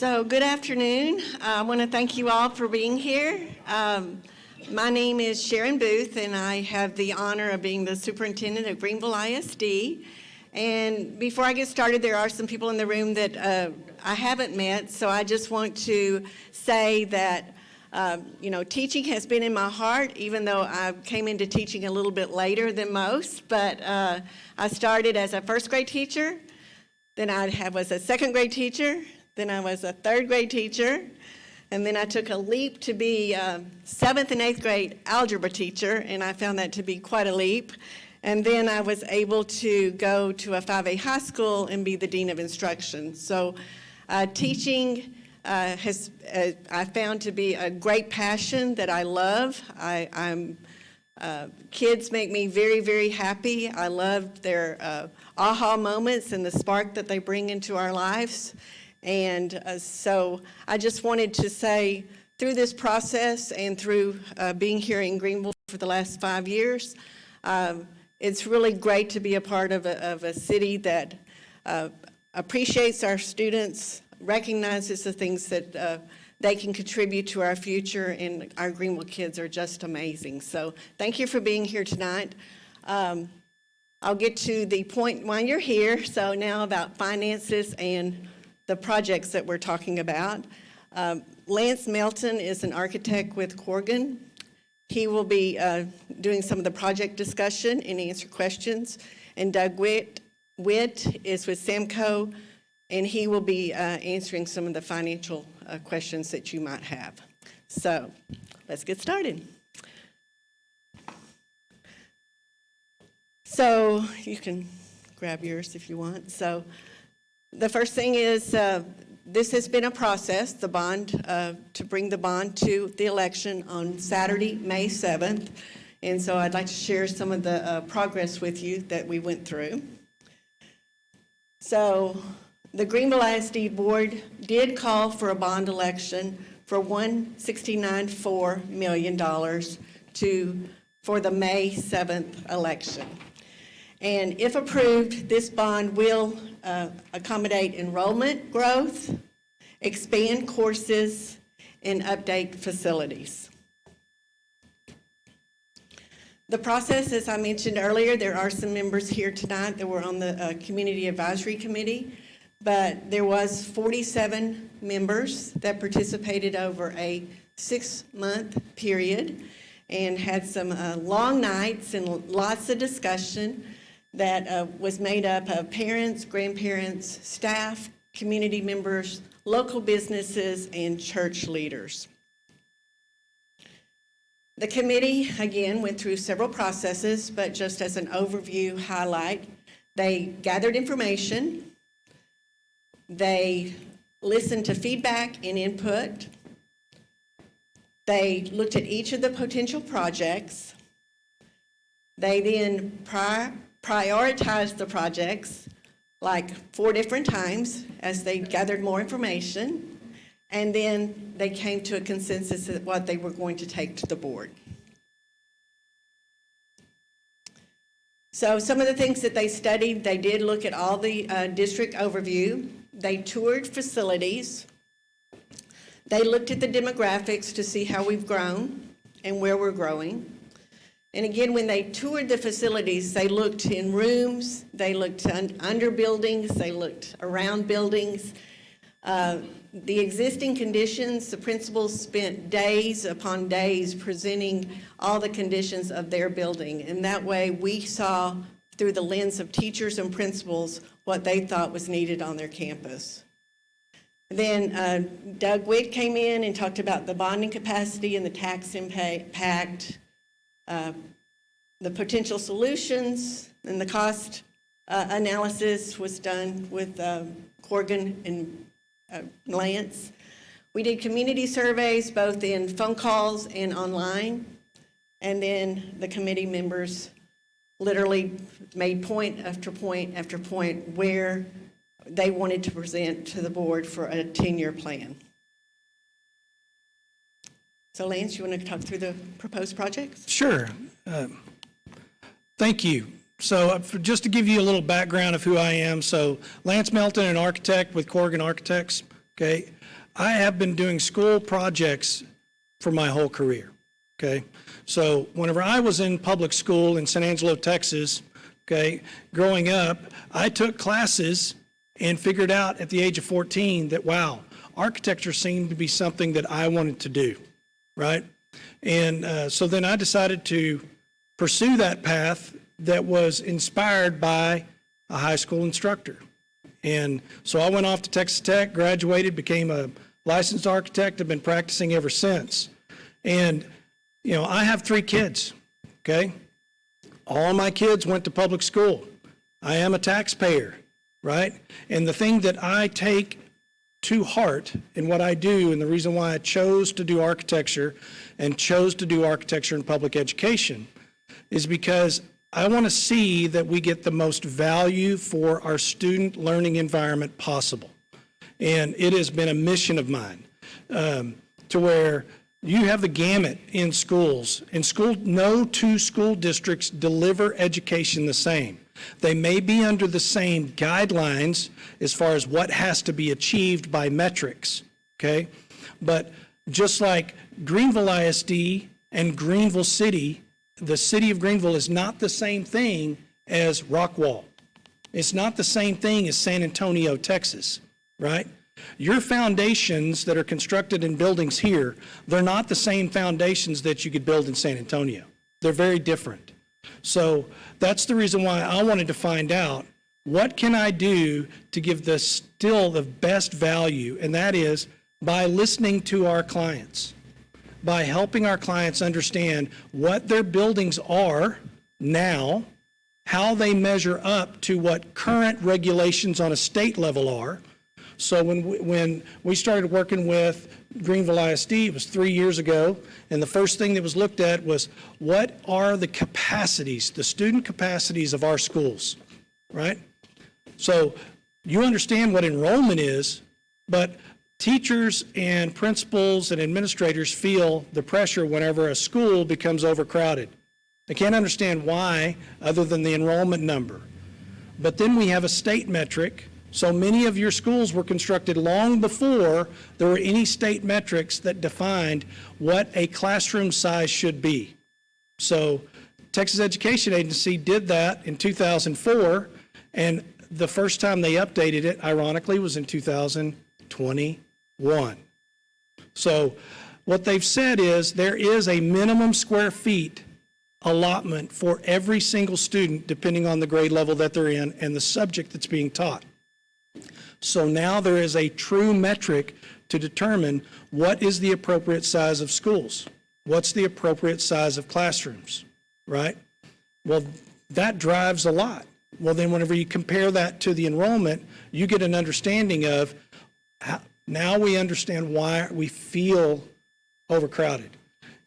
So good afternoon. I want to thank you all for being here. My name is Sharon Booth, and I have the honor of being the superintendent of Greenville ISD. And before I get started, there are some people in the room that I haven't met, so I just want to say that teaching has been in my heart, even though I came into teaching a little bit later than most. But I started as a first grade teacher, then I was a second grade teacher, then I was a third grade teacher, and then I took a leap to be a 7th and 8th grade algebra teacher, and I found that to be quite a leap. And then I was able to go to a 5A high school and be the dean of instruction. So teaching I found to be a great passion that I love. Kids make me very, very happy. I love their aha moments and the spark that they bring into our lives. And so I just wanted to say, through this process and through being here in Greenville for the last 5 years, it's really great to be a part of a city that appreciates our students, recognizes the things that they can contribute to our future, and our Greenville kids are just amazing. So thank you for being here tonight. I'll get to the point while you're here. So now about finances and the projects that we're talking about. Lance Melton is an architect with Corgan. He will be doing some of the project discussion and answer questions. And Doug Witt is with Samco, and he will be answering some of the financial questions that you might have. So let's get started. So you can grab yours if you want. So the first thing is this has been a process, the bond, to bring the bond to the election on Saturday, May 7th. And so I'd like to share some of the progress with you that we went through. So the Greenville ISD Board did call for a bond election for $169.4 million for the May 7th election. And if approved, this bond will accommodate enrollment growth, expand courses, and update facilities. The process, as I mentioned earlier, there are some members here tonight that were on the Community Advisory Committee, but there was 47 members that participated over a 6-month period and had some long nights and lots of discussion that was made up of parents, grandparents, staff, community members, local businesses, and church leaders. The committee, again, went through several processes, but just as an overview highlight, they gathered information, they listened to feedback and input, they looked at each of the potential projects, they then prioritized the projects like 4 different times as they gathered more information, and then they came to a consensus of what they were going to take to the board. So some of the things that they studied, they did look at all the district overview. They toured facilities. They looked at the demographics to see how we've grown and where we're growing. And again, when they toured the facilities, they looked in rooms, they looked under buildings, they looked around buildings. The existing conditions, the principals spent days upon days presenting all the conditions of their building. And that way we saw through the lens of teachers and principals what they thought was needed on their campus. Then Doug Witt came in and talked about the bonding capacity and the tax impact, the potential solutions, and the cost analysis was done with Corgan and Lance. We did community surveys both in phone calls and online, and then the committee members literally made point after point after point where they wanted to present to the board for a 10-year plan. So Lance, you want to talk through the proposed projects? Sure. Thank you. So just to give you a little background of who I am, so Lance Melton, an architect with Corgan Architects. okay? I have been doing school projects for my whole career, okay? So whenever I was in public school in San Angelo, Texas, okay, growing up, I took classes and figured out at the age of 14 that, wow, architecture seemed to be something that I wanted to do, right? And so then I decided to pursue that path that was inspired by a high school instructor. And so I went off to Texas Tech, graduated, became a licensed architect, have been practicing ever since. And, you know, I have 3 kids, okay? All my kids went to public school. I am a taxpayer, right? And the thing that I take to heart in what I do, and the reason why I chose to do architecture and chose to do architecture in public education, is because I want to see that we get the most value for our student learning environment possible. And it has been a mission of mine to where you have the gamut in schools. No 2 school districts deliver education the same. They may be under the same guidelines as far as what has to be achieved by metrics, okay? But just like Greenville ISD and Greenville City, the city of Greenville is not the same thing as Rockwall. It's not the same thing as San Antonio, Texas, right? Your foundations that are constructed in buildings here, they're not the same foundations that you could build in San Antonio. They're very different. So that's the reason why I wanted to find out, what can I do to give still the best value? And that is by listening to our clients, by helping our clients understand what their buildings are now, how they measure up to what current regulations on a state level are. So when we started working with Greenville ISD, it was 3 years ago, and the first thing that was looked at was, what are the capacities, the student capacities of our schools, right? So you understand what enrollment is, but teachers and principals and administrators feel the pressure whenever a school becomes overcrowded. They can't understand why, other than the enrollment number. But then we have a state metric. So many of your schools were constructed long before there were any state metrics that defined what a classroom size should be. So Texas Education Agency did that in 2004, and the first time they updated it, ironically, was in 2021. So what they've said is there is a minimum square feet allotment for every single student, depending on the grade level that they're in and the subject that's being taught. So now there is a true metric to determine what is the appropriate size of schools. What's the appropriate size of classrooms, right? Well, that drives a lot. Well, then whenever you compare that to the enrollment, you get an understanding of how, now we understand why we feel overcrowded.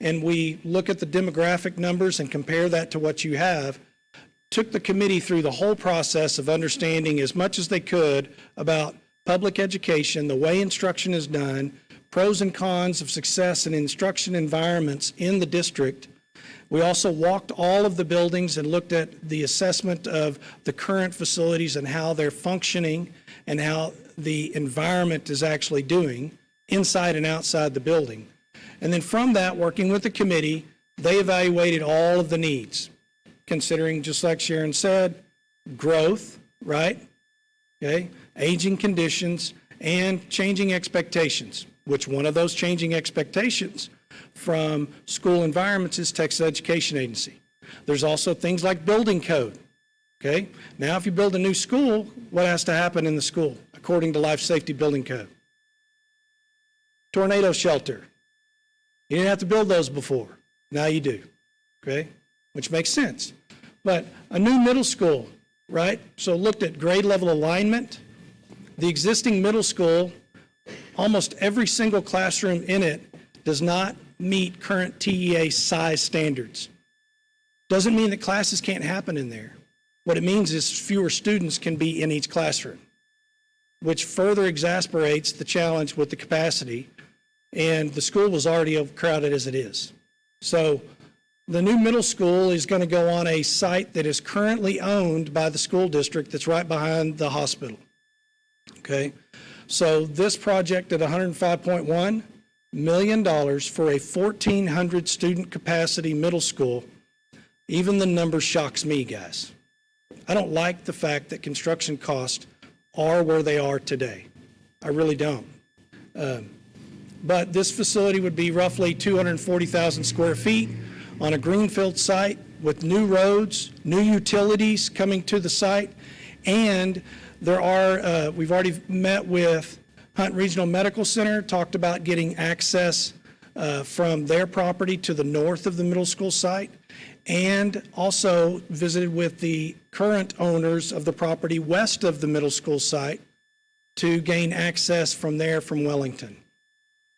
And we look at the demographic numbers and compare that to what you have. Took the committee through the whole process of understanding as much as they could about public education, the way instruction is done, pros and cons of success in instruction environments in the district. We also walked all of the buildings and looked at the assessment of the current facilities and how they're functioning and how the environment is actually doing inside and outside the building. And then from that, working with the committee, they evaluated all of the needs, considering, just like Sharon said, growth, right? Okay, aging conditions and changing expectations. Which one of those changing expectations from school environments is Texas Education Agency. There's also things like building code. Okay, now if you build a new school, what has to happen in the school according to Life Safety Building Code? Tornado shelter. You didn't have to build those before. Now you do. Okay, which makes sense. But a new middle school, right? So looked at grade level alignment. The existing middle school, almost every single classroom in it does not meet current TEA size standards. Doesn't mean that classes can't happen in there. What it means is fewer students can be in each classroom, which further exasperates the challenge with the capacity, and the school was already overcrowded as it is. So the new middle school is going to go on a site that is currently owned by the school district that's right behind the hospital. Okay, So this project at $105.1 million for a 1,400 student capacity middle school, even the number shocks me, guys. I don't like the fact that construction costs are where they are today. I really don't. But this facility would be roughly 240,000 square feet on a greenfield site with new roads, new utilities coming to the site, and there are, we've already met with Hunt Regional Medical Center, talked about getting access from their property to the north of the middle school site, and also visited with the current owners of the property west of the middle school site to gain access from there from Wellington.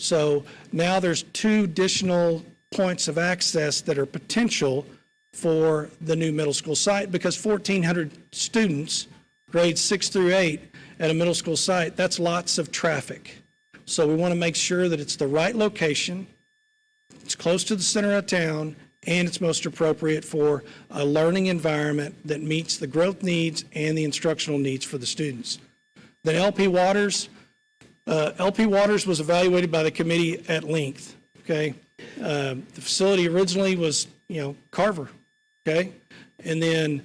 So now there's 2 additional points of access that are potential for the new middle school site, because 1,400 students, grades 6 through 8, at a middle school site, that's lots of traffic. So we want to make sure that it's the right location, it's close to the center of town, and it's most appropriate for a learning environment that meets the growth needs and the instructional needs for the students. Then LP Waters was evaluated by the committee at length, okay? The facility originally was, Carver, okay? And then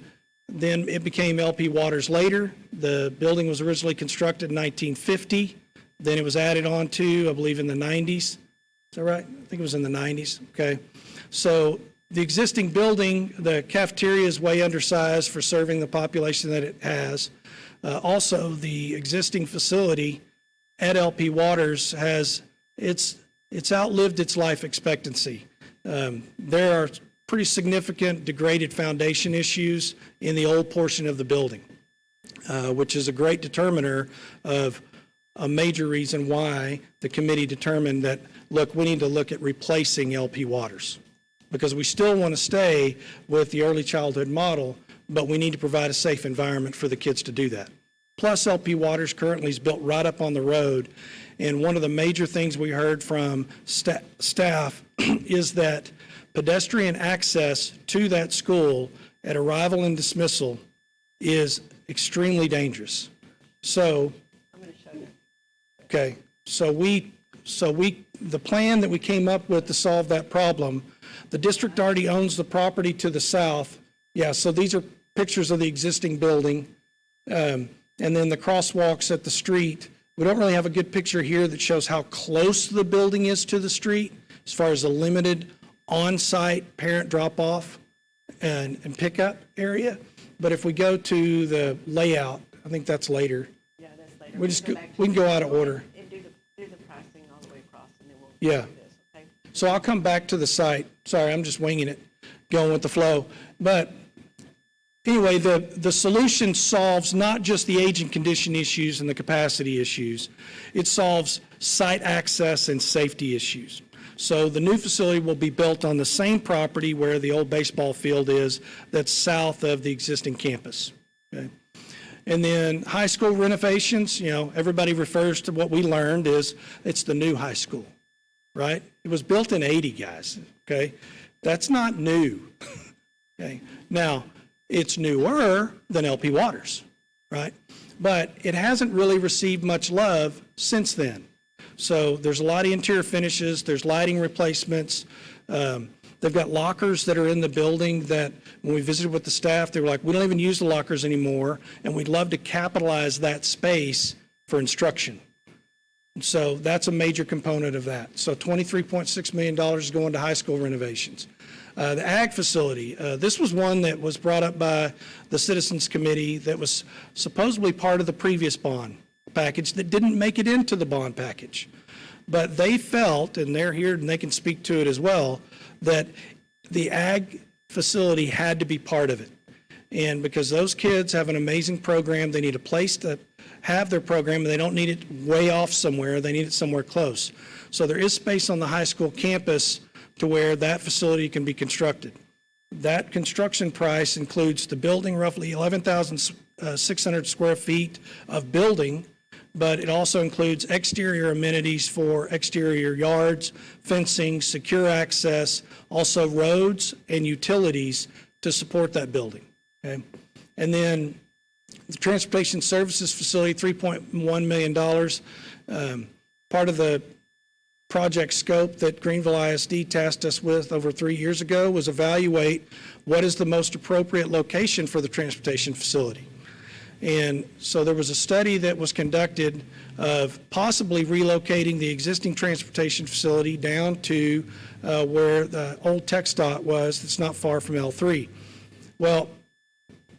it became LP Waters later. The building was originally constructed in 1950. Then it was added on to, I believe, in the 90s. Is that right? I think it was in the 90s, okay? So the existing building, the cafeteria is way undersized for serving the population that it has. Also, the existing facility at LP Waters it's outlived its life expectancy. There are pretty significant degraded foundation issues in the old portion of the building, which is a great determiner of a major reason why the committee determined that, look, we need to look at replacing LP Waters, because we still want to stay with the early childhood model, but we need to provide a safe environment for the kids to do that. Plus, LP Waters currently is built right up on the road, and one of the major things we heard from staff is that pedestrian access to that school at arrival and dismissal is extremely dangerous. So, I'm going to show you. okay, the plan that we came up with to solve that problem, the district already owns the property to the south. Yeah, so these are pictures of the existing building. And then the crosswalks at the street. We don't really have a good picture here that shows how close the building is to the street as far as a limited on-site parent drop-off and pickup area. But if we go to the layout, I think that's later. Yeah, that's later. We can go out of order. And do the pricing all the way across, and then we'll Yeah. do this, okay? So I'll come back to the site. Sorry, I'm just winging it, going with the flow. But anyway, the solution solves not just the age and condition issues and the capacity issues. It solves site access and safety issues. So the new facility will be built on the same property where the old baseball field is, that's south of the existing campus. Okay? And then high school renovations, everybody refers to what we learned is it's the new high school, right? It was built in 80, guys, okay? That's not new, okay? Now, it's newer than LP Waters, right? But it hasn't really received much love since then. So there's a lot of interior finishes, there's lighting replacements. They've got lockers that are in the building that when we visited with the staff, they were like, we don't even use the lockers anymore, and we'd love to capitalize that space for instruction. And so that's a major component of that. So $23.6 million is going to high school renovations. The ag facility, this was one that was brought up by the Citizens Committee that was supposedly part of the previous bond package that didn't make it into the bond package. But they felt, and they're here and they can speak to it as well, that the ag facility had to be part of it. And because those kids have an amazing program, they need a place to have their program, and they don't need it way off somewhere, they need it somewhere close. So there is space on the high school campus to where that facility can be constructed. That construction price includes the building, roughly 11,600 square feet of building, but it also includes exterior amenities for exterior yards, fencing, secure access, also roads and utilities to support that building. Okay? And then The Transportation Services Facility, $3.1 million. Part of the project scope that Greenville ISD tasked us with over 3 years ago was evaluate what is the most appropriate location for the transportation facility. And so there was a study that was conducted of possibly relocating the existing transportation facility down to where the old TxDOT was, that's not far from L3. Well,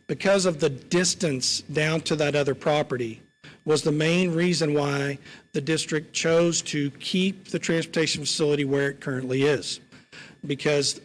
because of the distance down to that other property was the main reason why the district chose to keep the transportation facility where it currently is. Because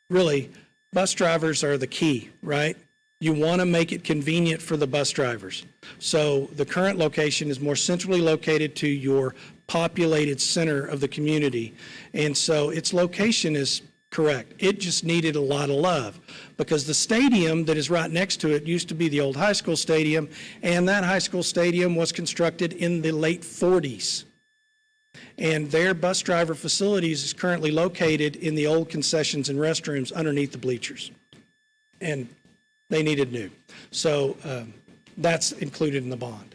really, bus drivers are the key, right? You want to make it convenient for the bus drivers. So the current location is more centrally located to your populated center of the community. And so its location is correct. It just needed a lot of love because the stadium that is right next to it used to be the old high school stadium, and that high school stadium was constructed in the late 40s. And their bus driver facilities is currently located in the old concessions and restrooms underneath the bleachers. And they needed new. So that's included in the bond.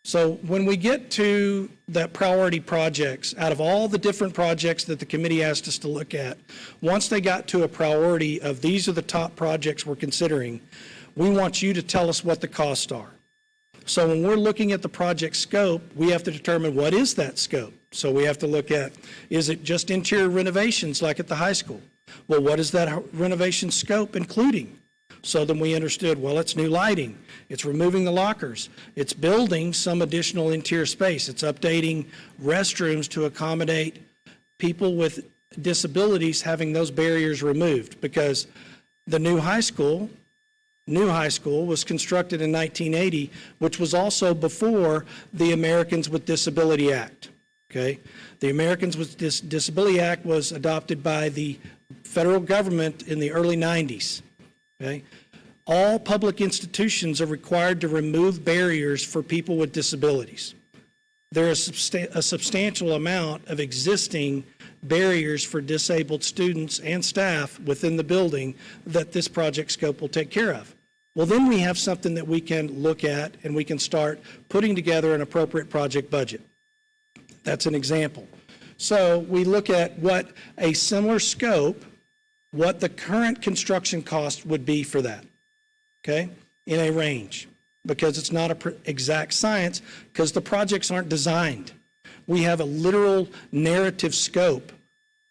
So when we get to that priority projects, out of all the different projects that the committee asked us to look at, once they got to a priority of these are the top projects we're considering, we want you to tell us what the costs are. So when we're looking at the project scope, we have to determine what is that scope. So we have to look at, is it just interior renovations like at the high school? Well, what is that renovation scope including? So then we understood, well, it's new lighting, it's removing the lockers, it's building some additional interior space, it's updating restrooms to accommodate people with disabilities having those barriers removed, because the new high school was constructed in 1980, which was also before the Americans with Disability Act, okay? The Americans with Disability Act was adopted by the federal government in the early 90s. Okay? All public institutions are required to remove barriers for people with disabilities. There is a substantial amount of existing barriers for disabled students and staff within the building that this project scope will take care of. Well, then we have something that we can look at and we can start putting together an appropriate project budget. That's an example. So we look at what a similar scope, what the current construction cost would be for that, okay, in a range, because it's not an exact science, because the projects aren't designed. We have a literal narrative scope,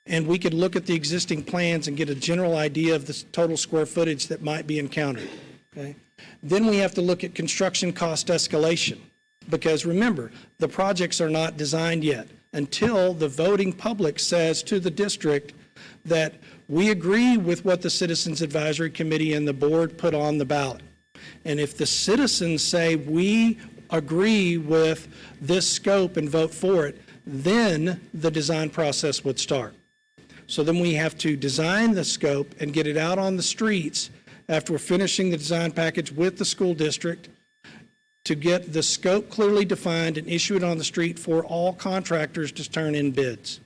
and we could look at the existing plans and get a general idea of the total square footage that might be encountered, okay? Then we have to look at construction cost escalation, because remember, the projects are not designed yet until the voting public says to the district that we agree with what the Citizens Advisory Committee and the board put on the ballot. And if the citizens say we agree with this scope and vote for it, then the design process would start. So then we have to design the scope and get it out on the streets after we're finishing the design package with the school district to get the scope clearly defined and issue it on the street for all contractors to turn in bids.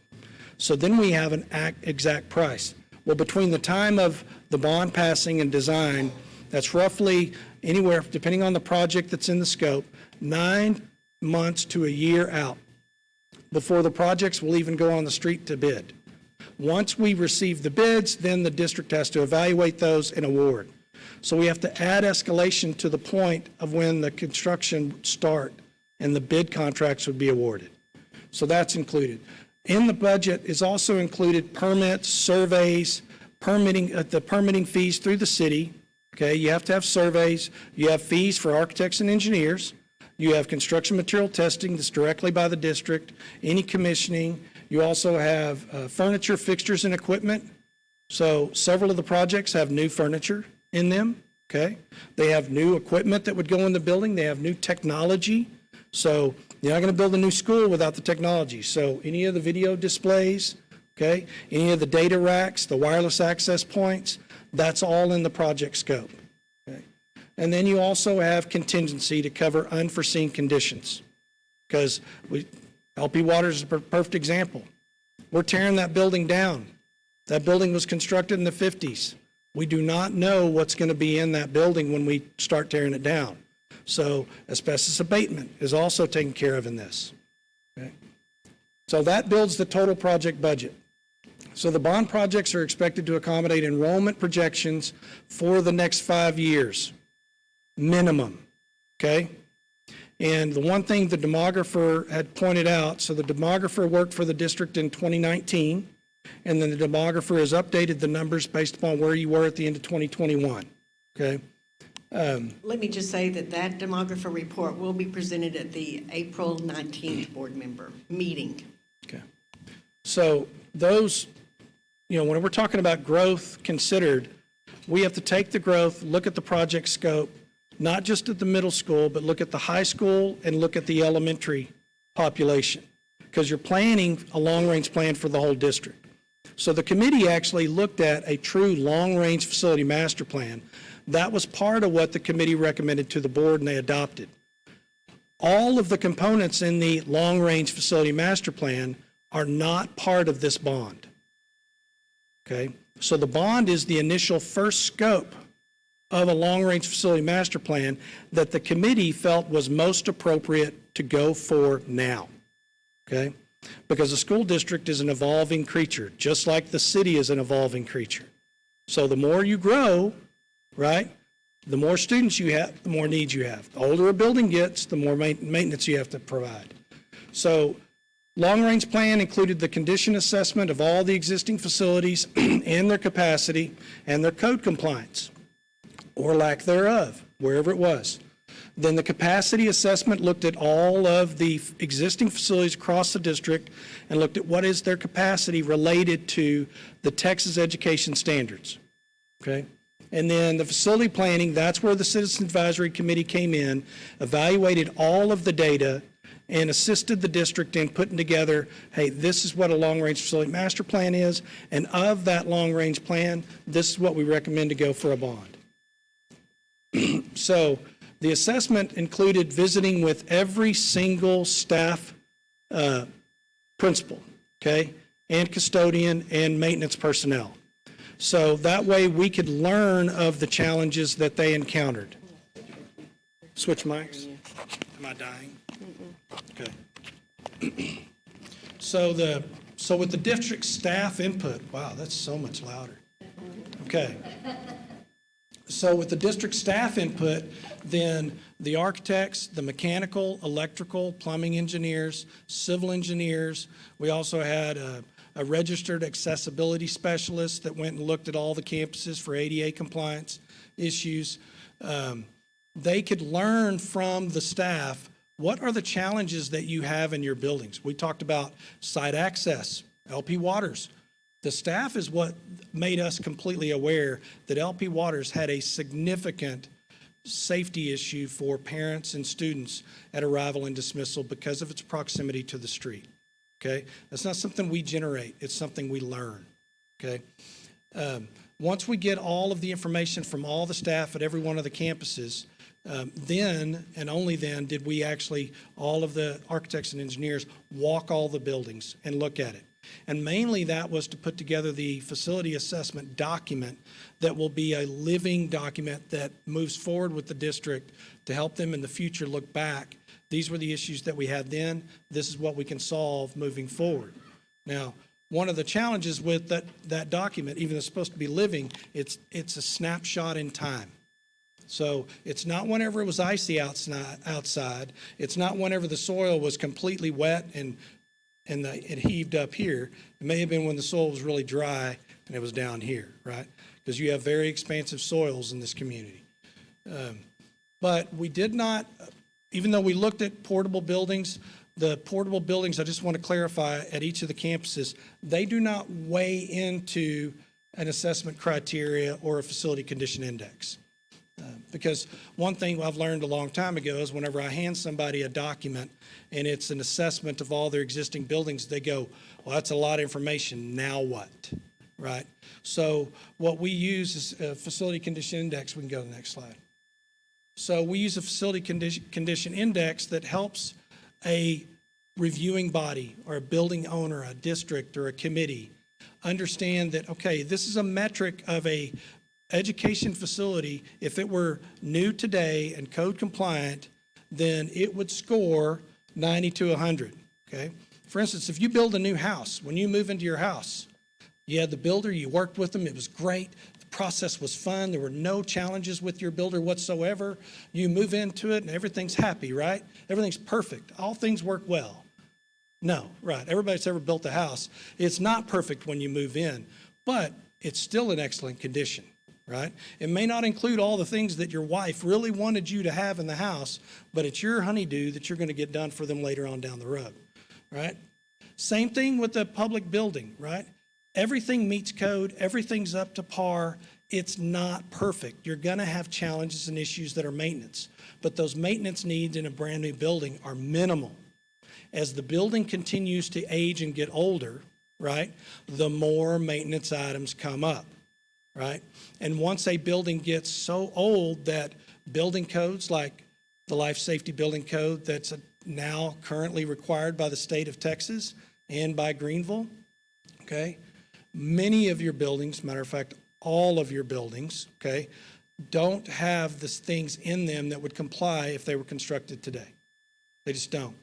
So then we have an exact price. Well, between the time of the bond passing and design, that's roughly anywhere, depending on the project that's in the scope, 9 months to a year out before the projects will even go on the street to bid. Once we receive the bids, then the district has to evaluate those and award. So we have to add escalation to the point of when the construction would start and the bid contracts would be awarded. So that's included. In the budget is also included permits, surveys, permitting, the permitting fees through the city. Okay, you have to have surveys. You have fees for architects and engineers. You have construction material testing that's directly by the district, any commissioning. You also have furniture, fixtures, and equipment. So several of the projects have new furniture in them, okay? They have new equipment that would go in the building. They have new technology. So you're not going to build a new school without the technology. So any of the video displays, okay, any of the data racks, the wireless access points, that's all in the project scope. Okay? And then you also have contingency to cover unforeseen conditions, because LP Waters is a perfect example. We're tearing that building down. That building was constructed in the 50s. We do not know what's going to be in that building when we start tearing it down. So asbestos abatement is also taken care of in this. Okay? So that builds the total project budget. So the bond projects are expected to accommodate enrollment projections for the next 5 years, minimum, okay? And the one thing the demographer had pointed out, so the demographer worked for the district in 2019, and then the demographer has updated the numbers based upon where you were at the end of 2021, okay? Let me just say that that demographer report will be presented at the April 19th board member meeting. Okay. So those, when we're talking about growth considered, we have to take the growth, look at the project scope, not just at the middle school, but look at the high school and look at the elementary population, because you're planning a long-range plan for the whole district. So the committee actually looked at a true long-range facility master plan. That was part of what the committee recommended to the board and they adopted. All of the components in the long-range facility master plan are not part of this bond. Okay? So the bond is the initial first scope of a long-range facility master plan that the committee felt was most appropriate to go for now. Okay? Because the school district is an evolving creature, just like the city is an evolving creature. So the more you grow, right, the more students you have, the more needs you have. The older a building gets, the more maintenance you have to provide. So long-range plan included the condition assessment of all the existing facilities and their capacity and their code compliance, or lack thereof, wherever it was. Then the capacity assessment looked at all of the existing facilities across the district and looked at what is their capacity related to the Texas education standards, okay? And then the facility planning, that's where the Citizen Advisory Committee came in, evaluated all of the data, and assisted the district in putting together, hey, this is what a long-range facility master plan is, and of that long-range plan, this is what we recommend to go for a bond. So the assessment included visiting with every single staff principal, okay, and custodian and maintenance personnel. So that way we could learn of the challenges that they encountered. Switch mics. Am I dying? Okay. So with the district staff input, wow, that's so much louder. Okay. So with the district staff input, then the architects, the mechanical, electrical, plumbing engineers, civil engineers, we also had a registered accessibility specialist that went and looked at all the campuses for ADA compliance issues. They could learn from the staff, what are the challenges that you have in your buildings? We talked about site access, LP Waters. The staff is what made us completely aware that LP Waters had a significant safety issue for parents and students at arrival and dismissal because of its proximity to the street. Okay? That's not something we generate, it's something we learn. Okay? Once we get all of the information from all the staff at every one of the campuses, then and only then did we actually, all of the architects and engineers, walk all the buildings and look at it. And mainly that was to put together the facility assessment document that will be a living document that moves forward with the district to help them in the future look back. These were the issues that we had then. This is what we can solve moving forward. Now, one of the challenges with that document, even though it's supposed to be living, it's a snapshot in time. So it's not whenever it was icy outside. It's not whenever the soil was completely wet and it heaved up here. It may have been when the soil was really dry and it was down here, right? Because you have very expansive soils in this community. But we did not, even though we looked at portable buildings, the portable buildings, I just want to clarify, at each of the campuses, they do not weigh into an assessment criteria or a facility condition index. Because one thing I've learned a long time ago is whenever I hand somebody a document and it's an assessment of all their existing buildings, they go, well, that's a lot of information, now what, right? So what we use is a facility condition index. We can go to the next slide. So we use a facility condition index that helps a reviewing body or a building owner, a district or a committee understand that, okay, this is a metric of a education facility, if it were new today and code compliant, then it would score 90 to 100, okay? For instance, if you build a new house, when you move into your house, you had the builder, you worked with them, it was great, the process was fun, there were no challenges with your builder whatsoever. You move into it and everything's happy, right? Everything's perfect, all things work well. No, right, everybody that's ever built a house, it's not perfect when you move in, but it's still in excellent condition, right? It may not include all the things that your wife really wanted you to have in the house, but it's your honeydew that you're going to get done for them later on down the road, right? Same thing with the public building, right? Everything meets code, everything's up to par. It's not perfect. You're going to have challenges and issues that are maintenance, but those maintenance needs in a brand new building are minimal. As the building continues to age and get older, right, the more maintenance items come up, right? And once a building gets so old that building codes like the Life Safety Building Code that's now currently required by the state of Texas and by Greenville, okay, many of your buildings, matter of fact, all of your buildings, okay, don't have the things in them that would comply if they were constructed today. They just don't.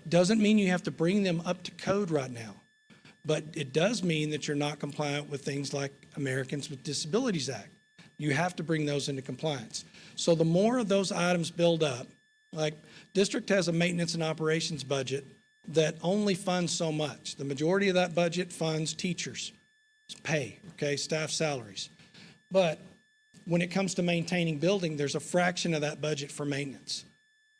Doesn't mean you have to bring them up to code right now, but it does mean that you're not compliant with things like Americans with Disabilities Act. You have to bring those into compliance. So the more of those items build up, like district has a maintenance and operations budget that only funds so much. The majority of that budget funds teachers' pay, okay, staff salaries. But when it comes to maintaining building, there's a fraction of that budget for maintenance.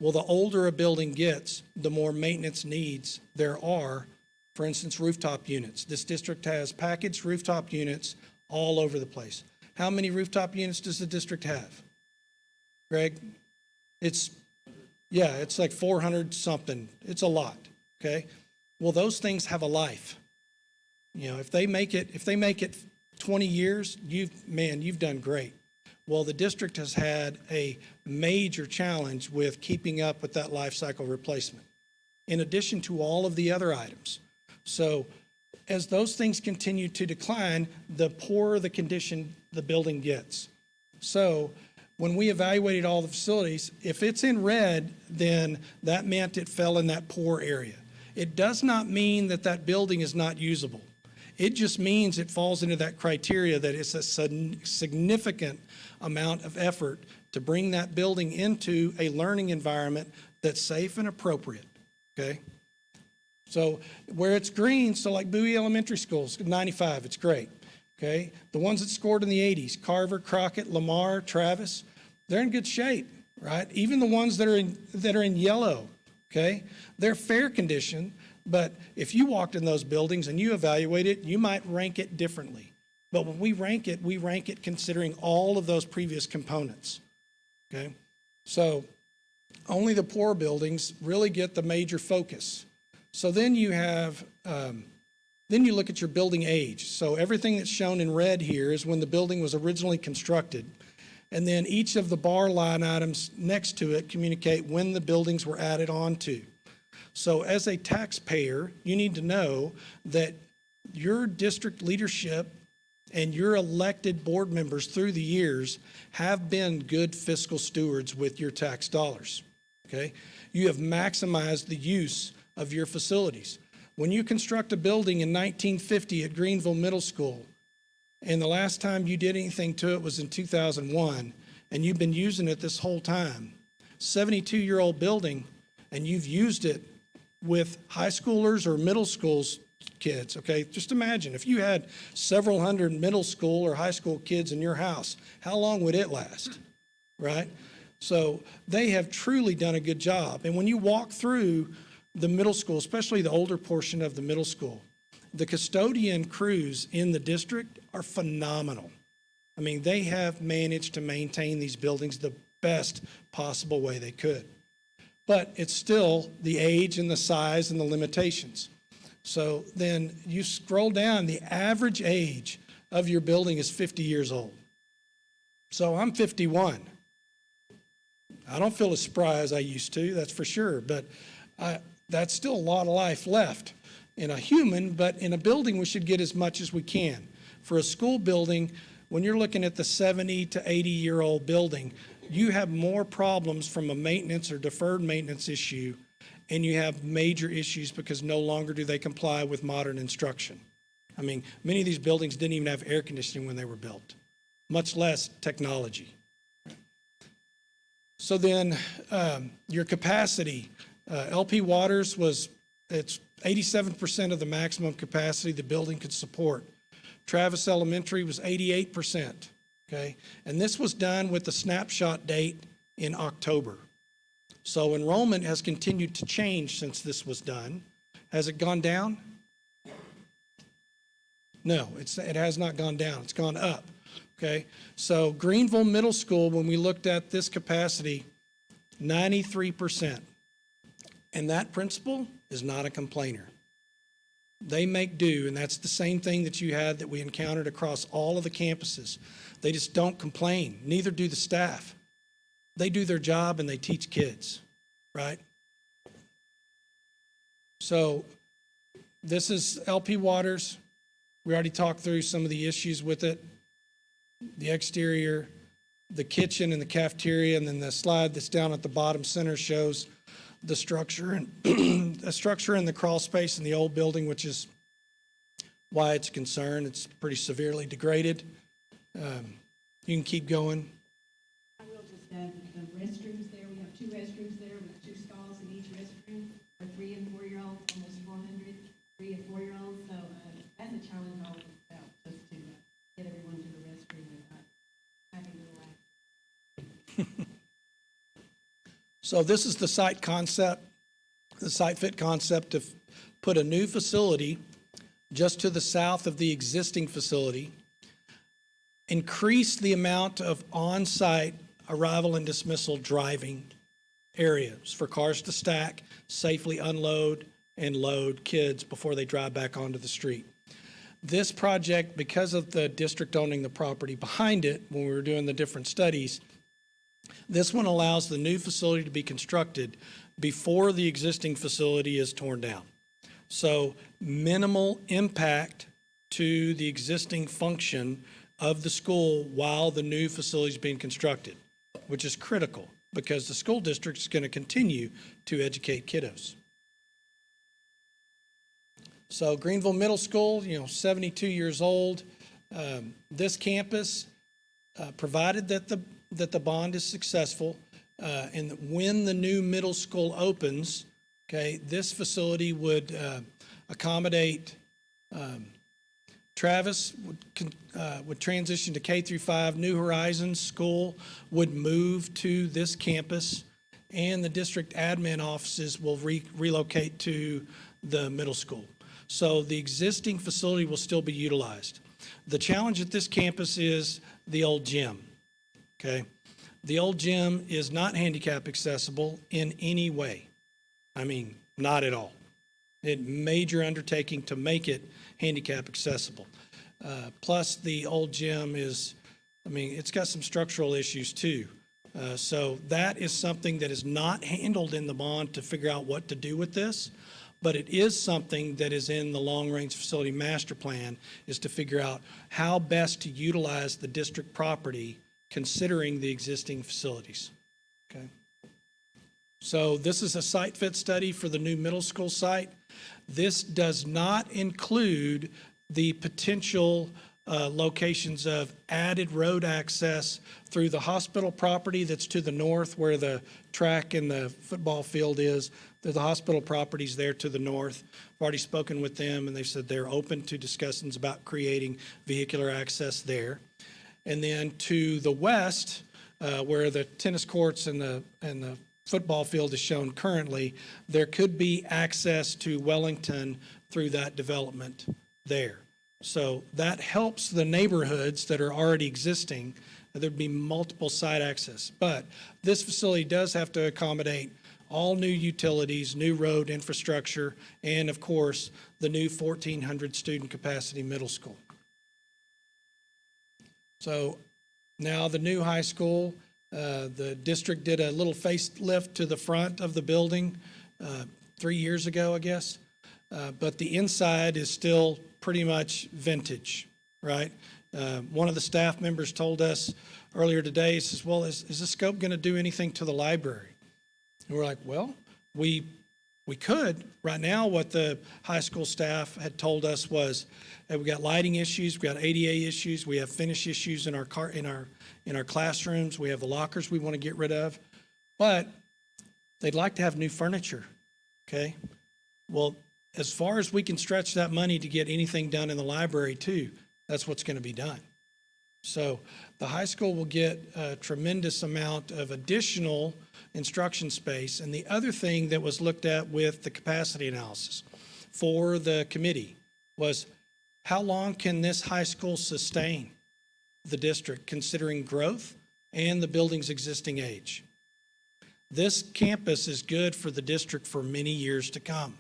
Well, the older a building gets, the more maintenance needs there are. For instance, rooftop units. This district has packaged rooftop units all over the place. How many rooftop units does the district have? Greg? It's like 400 something. It's a lot, okay? Well, those things have a life. You know, if they make it 20 years, you've done great. Well, the district has had a major challenge with keeping up with that life cycle replacement, in addition to all of the other items. So as those things continue to decline, the poorer the condition the building gets. So when we evaluated all the facilities, if it's in red, then that meant it fell in that poor area. It does not mean that that building is not usable. It just means it falls into that criteria that it's a significant amount of effort to bring that building into a learning environment that's safe and appropriate, okay? So where it's green, so like Bowie Elementary Schools, 95, it's great, okay? The ones that scored in the 80s, Carver, Crockett, Lamar, Travis, they're in good shape, right? Even the ones that are in yellow, okay? They're fair condition, but if you walked in those buildings and you evaluate it, you might rank it differently. But when we rank it considering all of those previous components, okay? So only the poor buildings really get the major focus. So then you have, then you look at your building age. So everything that's shown in red here is when the building was originally constructed. And then each of the bar line items next to it communicate when the buildings were added on to. So as a taxpayer, you need to know that your district leadership and your elected board members through the years have been good fiscal stewards with your tax dollars, okay? You have maximized the use of your facilities. When you construct a building in 1950 at Greenville Middle School, and the last time you did anything to it was in 2001, and you've been using it this whole time, 72-year-old building, and you've used it with high schoolers or middle school's kids, okay? Just imagine if you had several hundred middle school or high school kids in your house, how long would it last, right? So they have truly done a good job. And when you walk through the middle school, especially the older portion of the middle school, the custodian crews in the district are phenomenal. I mean, they have managed to maintain these buildings the best possible way they could. But it's still the age and the size and the limitations. So then you scroll down, the average age of your building is 50 years old. So I'm 51. I don't feel as spry as I used to, that's for sure, but that's still a lot of life left in a human, but in a building we should get as much as we can. For a school building, when you're looking at the 70 to 80-year-old building, you have more problems from a maintenance or deferred maintenance issue, and you have major issues because no longer do they comply with modern instruction. I mean, many of these buildings didn't even have air conditioning when they were built, much less technology. So then your capacity, LP Waters it's 87% of the maximum capacity the building could support. Travis Elementary was 88%, okay? And this was done with the snapshot date in October. So enrollment has continued to change since this was done. Has it gone down? No, it has not gone down. It's gone up, okay? So Greenville Middle School, when we looked at this capacity, 93%. And that principal is not a complainer. They make do, and that's the same thing that we encountered across all of the campuses. They just don't complain. Neither do the staff. They do their job and they teach kids, right? So this is LP Waters. We already talked through some of the issues with it. The exterior, the kitchen and the cafeteria, and then the slide that's down at the bottom center shows the structure and the structure and the crawl space in the old building, which is why it's a concern. It's pretty severely degraded. You can keep going. I will just add the restrooms there. We have 2 restrooms there with 2 stalls in each restroom for 3 and 4-year-olds, almost 400 3 and 4-year-olds. So that's a challenge all in itself, just to get everyone to the restroom and not having to relax. So this is the site concept, the site fit concept to put a new facility just to the south of the existing facility, increase the amount of on-site arrival and dismissal driving areas for cars to stack, safely unload and load kids before they drive back onto the street. This project, because of the district owning the property behind it, when we were doing the different studies, this one allows the new facility to be constructed before the existing facility is torn down. So minimal impact to the existing function of the school while the new facility is being constructed, which is critical because the school district is going to continue to educate kiddos. So Greenville Middle School, 72 years old. This campus, provided that the bond is successful, and when the new middle school opens, okay, this facility would accommodate. Travis would transition to K-5. New Horizons School would move to this campus, and the district admin offices will relocate to the middle school. So the existing facility will still be utilized. The challenge at this campus is the old gym, okay? The old gym is not handicap accessible in any way. I mean, not at all. Major undertaking to make it handicap accessible. Plus the old gym it's got some structural issues too. So that is something that is not handled in the bond to figure out what to do with this, but it is something that is in the long-range facility master plan, is to figure out how best to utilize the district property considering the existing facilities, okay? So this is a site fit study for the new middle school site. This does not include the potential locations of added road access through the hospital property that's to the north where the track and the football field is. The hospital property's there to the north. I've already spoken with them and they said they're open to discussions about creating vehicular access there. And then to the west, where the tennis courts and the football field is shown currently, there could be access to Wellington through that development there. So that helps the neighborhoods that are already existing. There'd be multiple site access. But this facility does have to accommodate all new utilities, new road infrastructure, and of course, the new 1,400 student capacity middle school. So now the new high school, the district did a little facelift to the front of the building 3 years ago, I guess. But the inside is still pretty much vintage, right? One of the staff members told us earlier today, he says, well, is the scope going to do anything to the library? And we're like, well, we could. Right now, what the high school staff had told us was that we got lighting issues, we got ADA issues, we have finish issues in our classrooms, we have the lockers we want to get rid of, but they'd like to have new furniture, okay? Well, as far as we can stretch that money to get anything done in the library too, that's what's going to be done. So the high school will get a tremendous amount of additional instruction space. And the other thing that was looked at with the capacity analysis for the committee was how long can this high school sustain the district considering growth and the building's existing age? This campus is good for the district for many years to come.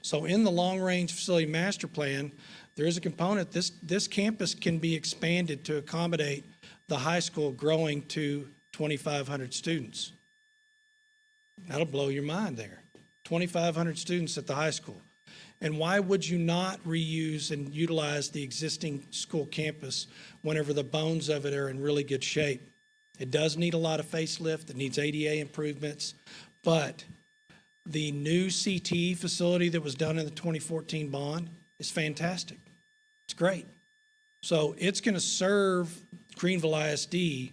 So in the long-range facility master plan, there is a component, this campus can be expanded to accommodate the high school growing to 2,500 students. That'll blow your mind there. 2,500 students at the high school. And why would you not reuse and utilize the existing school campus whenever the bones of it are in really good shape? It does need a lot of facelift, it needs ADA improvements, but the new CTE facility that was done in the 2014 bond is fantastic. It's great. So it's going to serve Greenville ISD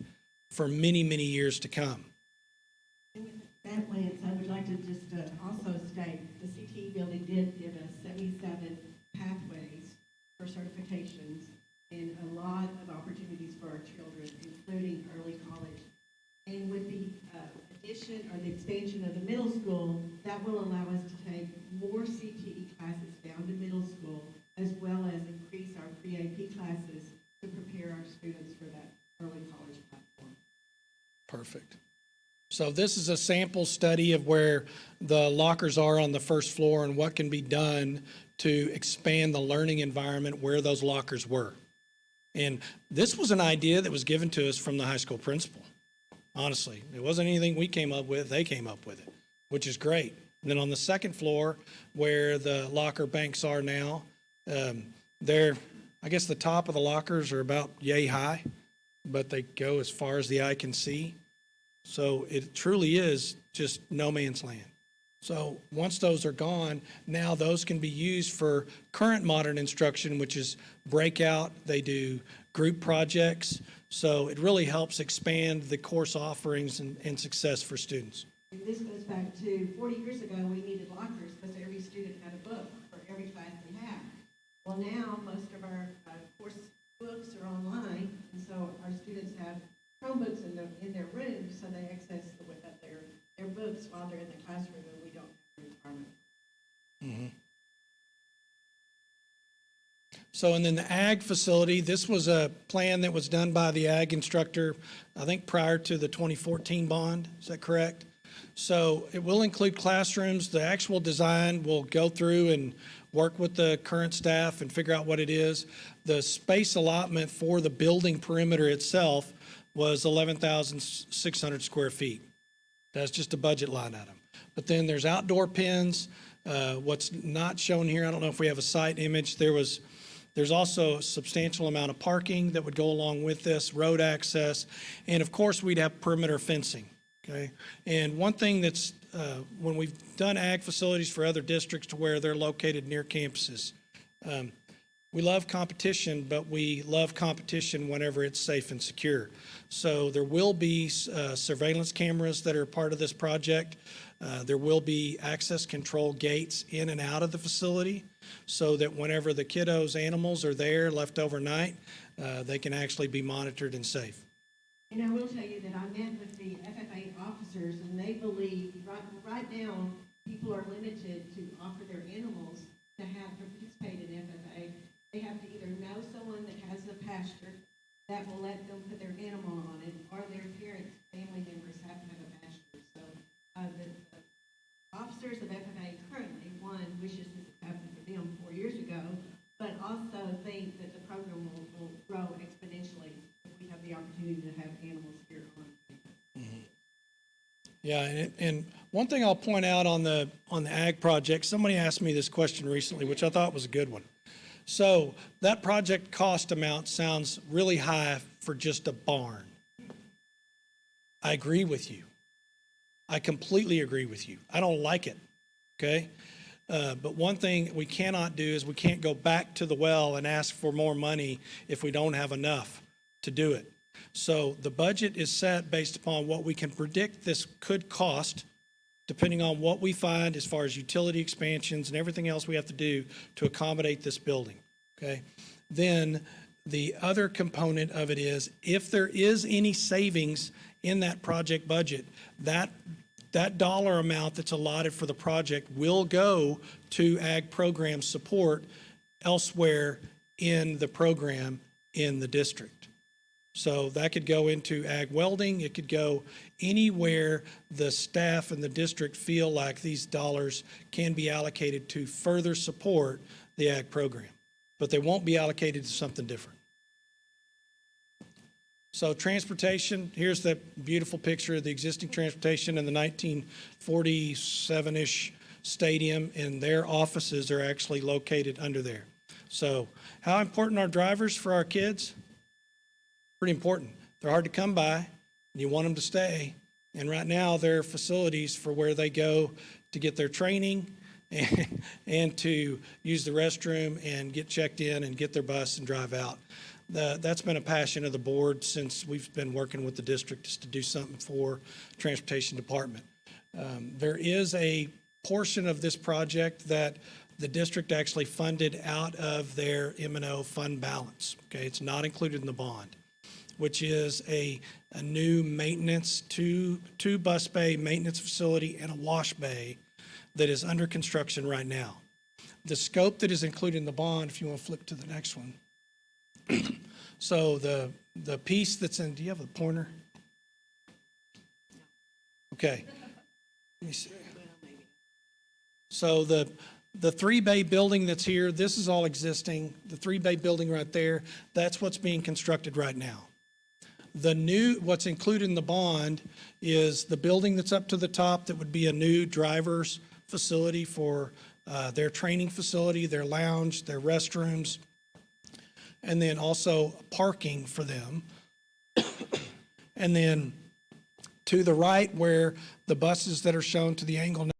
for many, many years to come. And with that, Lance, I would like to just also state, the CTE building did give us 77 pathways for certifications and a lot of opportunities for our children, including early college. And with the addition or the expansion of the middle school, that will allow us to take more CTE classes down to middle school, as well as increase our pre-AP classes to prepare our students for that early college platform. Perfect. So this is a sample study of where the lockers are on the first floor and what can be done to expand the learning environment where those lockers were. And this was an idea that was given to us from the high school principal. Honestly, it wasn't anything we came up with, they came up with it, which is great. And then on the second floor where the locker banks are now, I guess the top of the lockers are about yay high, but they go as far as the eye can see. So it truly is just no man's land. So once those are gone, now those can be used for current modern instruction, which is breakout. They do group projects. So it really helps expand the course offerings and success for students. And this goes back to 40 years ago, we needed lockers because every student had a book for every class they had. Well, now most of our course books are online, and so our students have Chromebooks in their rooms, so they access their books while they're in the classroom, and we don't have a requirement. Mm-hmm. So, and then the ag facility, this was a plan that was done by the ag instructor, I think prior to the 2014 bond, is that correct? So it will include classrooms. The actual design will go through and work with the current staff and figure out what it is. The space allotment for the building perimeter itself was 11,600 square feet. That's just a budget line item. But then there's outdoor pens. What's not shown here, I don't know if we have a site image, there's also a substantial amount of parking that would go along with this, road access, and of course we'd have perimeter fencing, okay? And one thing that's, when we've done ag facilities for other districts to where they're located near campuses, we love competition, but we love competition whenever it's safe and secure. So there will be surveillance cameras that are part of this project. There will be access control gates in and out of the facility so that whenever the kiddos' animals are there left overnight, they can actually be monitored and safe. And I will tell you that I met with the FFA officers, and they believe right now people are limited to offer their animals to participate in FFA. They have to either know someone that has a pasture that will let them put their animal on it, or their parents, family members have to have a pasture. So the officers of FFA currently, one, wishes this had happened for them 4 years ago, but also think that the program will grow exponentially if we have the opportunity to have animals here on campus. Mm-hmm. Yeah, and one thing I'll point out on the ag project, somebody asked me this question recently, which I thought was a good one. So that project cost amount sounds really high for just a barn. I agree with you. I completely agree with you. I don't like it, okay? But one thing we cannot do is we can't go back to the well and ask for more money if we don't have enough to do it. So the budget is set based upon what we can predict this could cost, depending on what we find as far as utility expansions and everything else we have to do to accommodate this building, okay? Then the other component of it is if there is any savings in that project budget, that dollar amount that's allotted for the project will go to ag program support elsewhere in the program in the district. So that could go into ag welding. It could go anywhere the staff and the district feel like these dollars can be allocated to further support the ag program, but they won't be allocated to something different. So transportation, here's the beautiful picture of the existing transportation in the 1947-ish stadium, and their offices are actually located under there. So how important are drivers for our kids? Pretty important. They're hard to come by, and you want them to stay. And right now, there are facilities for where they go to get their training and to use the restroom and get checked in and get their bus and drive out. That's been a passion of the board since we've been working with the district, is to do something for transportation department. There is a portion of this project that the district actually funded out of their M&O fund balance. Okay, it's not included in the bond, which is a new maintenance, two bus bay maintenance facility and a wash bay that is under construction right now. The scope that is included in the bond, if you want to flip to the next one. So the piece that's in, do you have a pointer? Okay. Let me see. So the 3-bay building that's here, this is all existing. The 3-bay building right there, that's what's being constructed right now. What's included in the bond is the building that's up to the top that would be a new driver's facility for their training facility, their lounge, their restrooms, and then also parking for them. And then to the right where the buses that are shown to the angle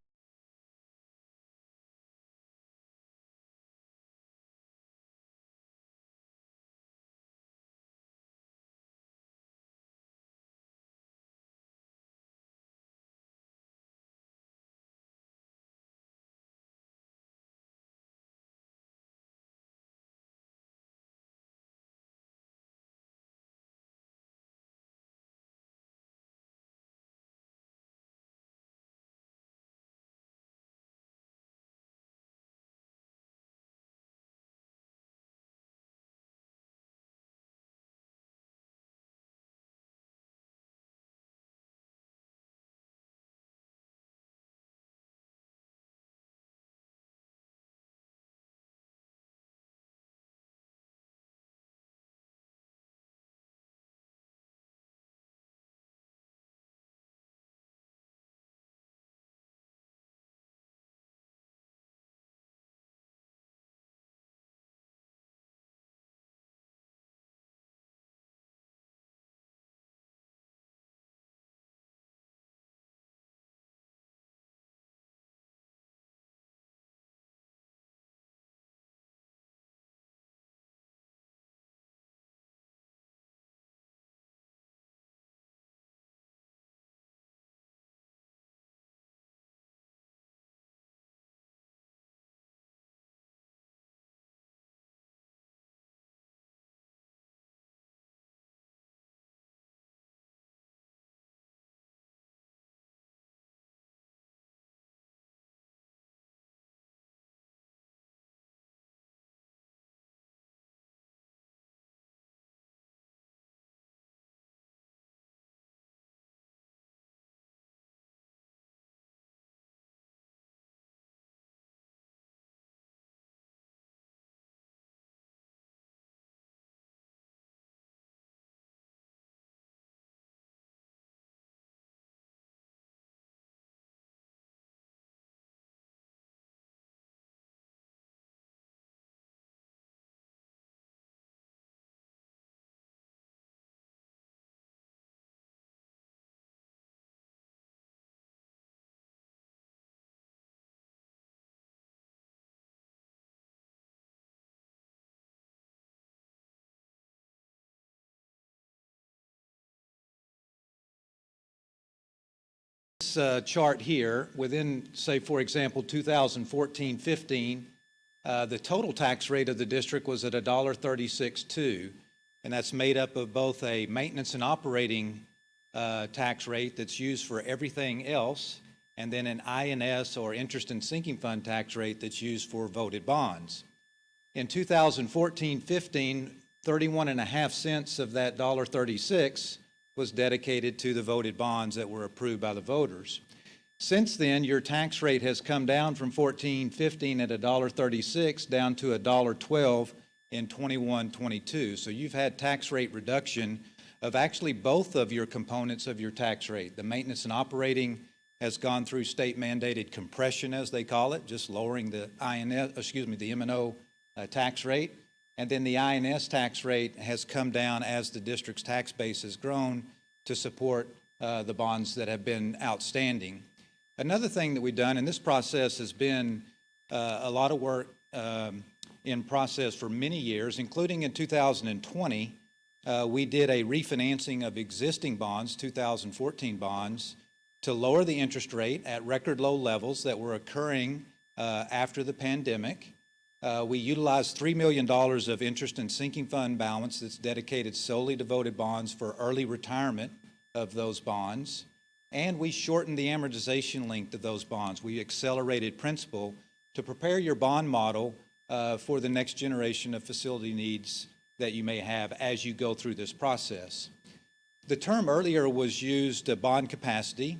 this chart here, within, say, for example, 2014-15, the total tax rate of the district was at $1.36.2, and that's made up of both a maintenance and operating tax rate that's used for everything else, and then an INS, or interest and sinking fund tax rate, that's used for voted bonds. In 2014-15, 31.5 cents of that $1.36 was dedicated to the voted bonds that were approved by the voters. Since then, your tax rate has come down from 14-15 at $1.36 down to $1.12 in 21-22. So you've had tax rate reduction of actually both of your components of your tax rate. The maintenance and operating has gone through state mandated compression, as they call it, just lowering the the M&O tax rate. And then the INS tax rate has come down as the district's tax base has grown to support the bonds that have been outstanding. Another thing that we've done, and this process has been a lot of work in process for many years, including in 2020, we did a refinancing of existing bonds, 2014 bonds, to lower the interest rate at record low levels that were occurring after the pandemic. We utilized $3 million of interest and sinking fund balance that's dedicated solely to voted bonds for early retirement of those bonds. And we shortened the amortization length of those bonds. We accelerated principal to prepare your bond model for the next generation of facility needs that you may have as you go through this process. The term earlier was used, bond capacity.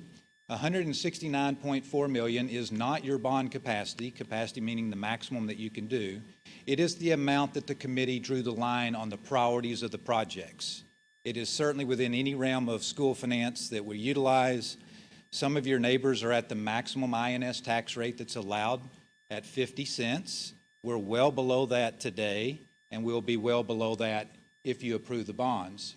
$169.4 million is not your bond capacity meaning the maximum that you can do. It is the amount that the committee drew the line on the priorities of the projects. It is certainly within any realm of school finance that we utilize. Some of your neighbors are at the maximum INS tax rate that's allowed at 50 cents. We're well below that today, and we'll be well below that if you approve the bonds.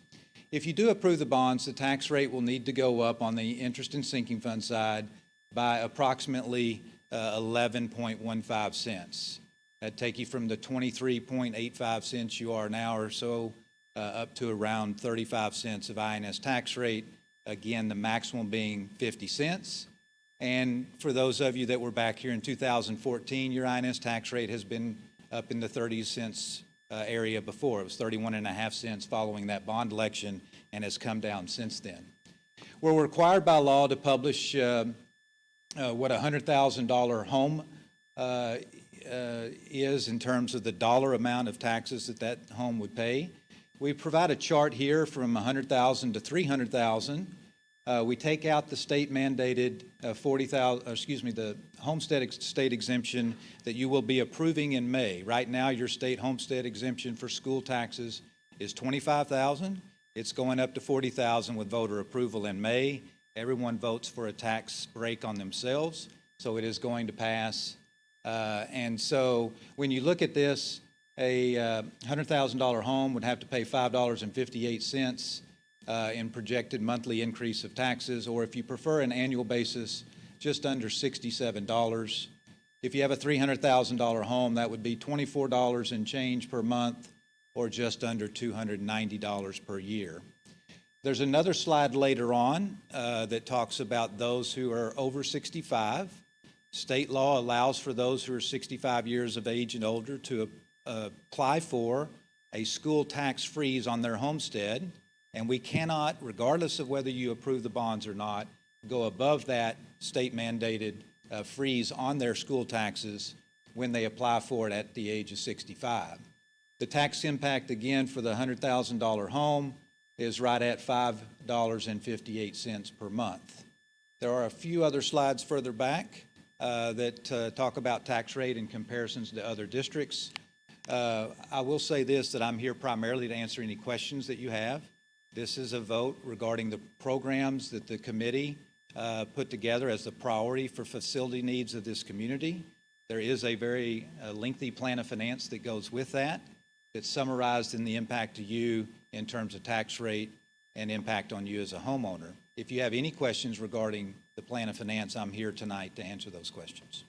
If you do approve the bonds, the tax rate will need to go up on the interest and sinking fund side by approximately 11.15 cents. That'd take you from the 23.85 cents you are now or so up to around 35 cents of INS tax rate. Again, the maximum being 50 cents. And for those of you that were back here in 2014, your INS tax rate has been up in the 30 cents area before. It was 31.5 cents following that bond election and has come down since then. We're required by law to publish what a $100,000 home is in terms of the dollar amount of taxes that home would pay. We provide a chart here from $100,000 to $300,000. We take out the state mandated the homestead state exemption that you will be approving in May. Right now, your state homestead exemption for school taxes is $25,000. It's going up to $40,000 with voter approval in May. Everyone votes for a tax break on themselves, so it is going to pass. And so when you look at this, a $100,000 home would have to pay $5.58 in projected monthly increase of taxes, or if you prefer an annual basis, just under $67. If you have a $300,000 home, that would be $24 and change per month, or just under $290 per year. There's another slide later on that talks about those who are over 65. State law allows for those who are 65 years of age and older to apply for a school tax freeze on their homestead, and we cannot, regardless of whether you approve the bonds or not, go above that state mandated freeze on their school taxes when they apply for it at the age of 65. The tax impact, again, for the $100,000 home is right at $5.58 per month. There are a few other slides further back that talk about tax rate and comparisons to other districts. I will say this, that I'm here primarily to answer any questions that you have. This is a vote regarding the programs that the committee put together as the priority for facility needs of this community. There is a very lengthy plan of finance that goes with that. It's summarized in the impact to you in terms of tax rate and impact on you as a homeowner. If you have any questions regarding the plan of finance, I'm here tonight to answer those questions.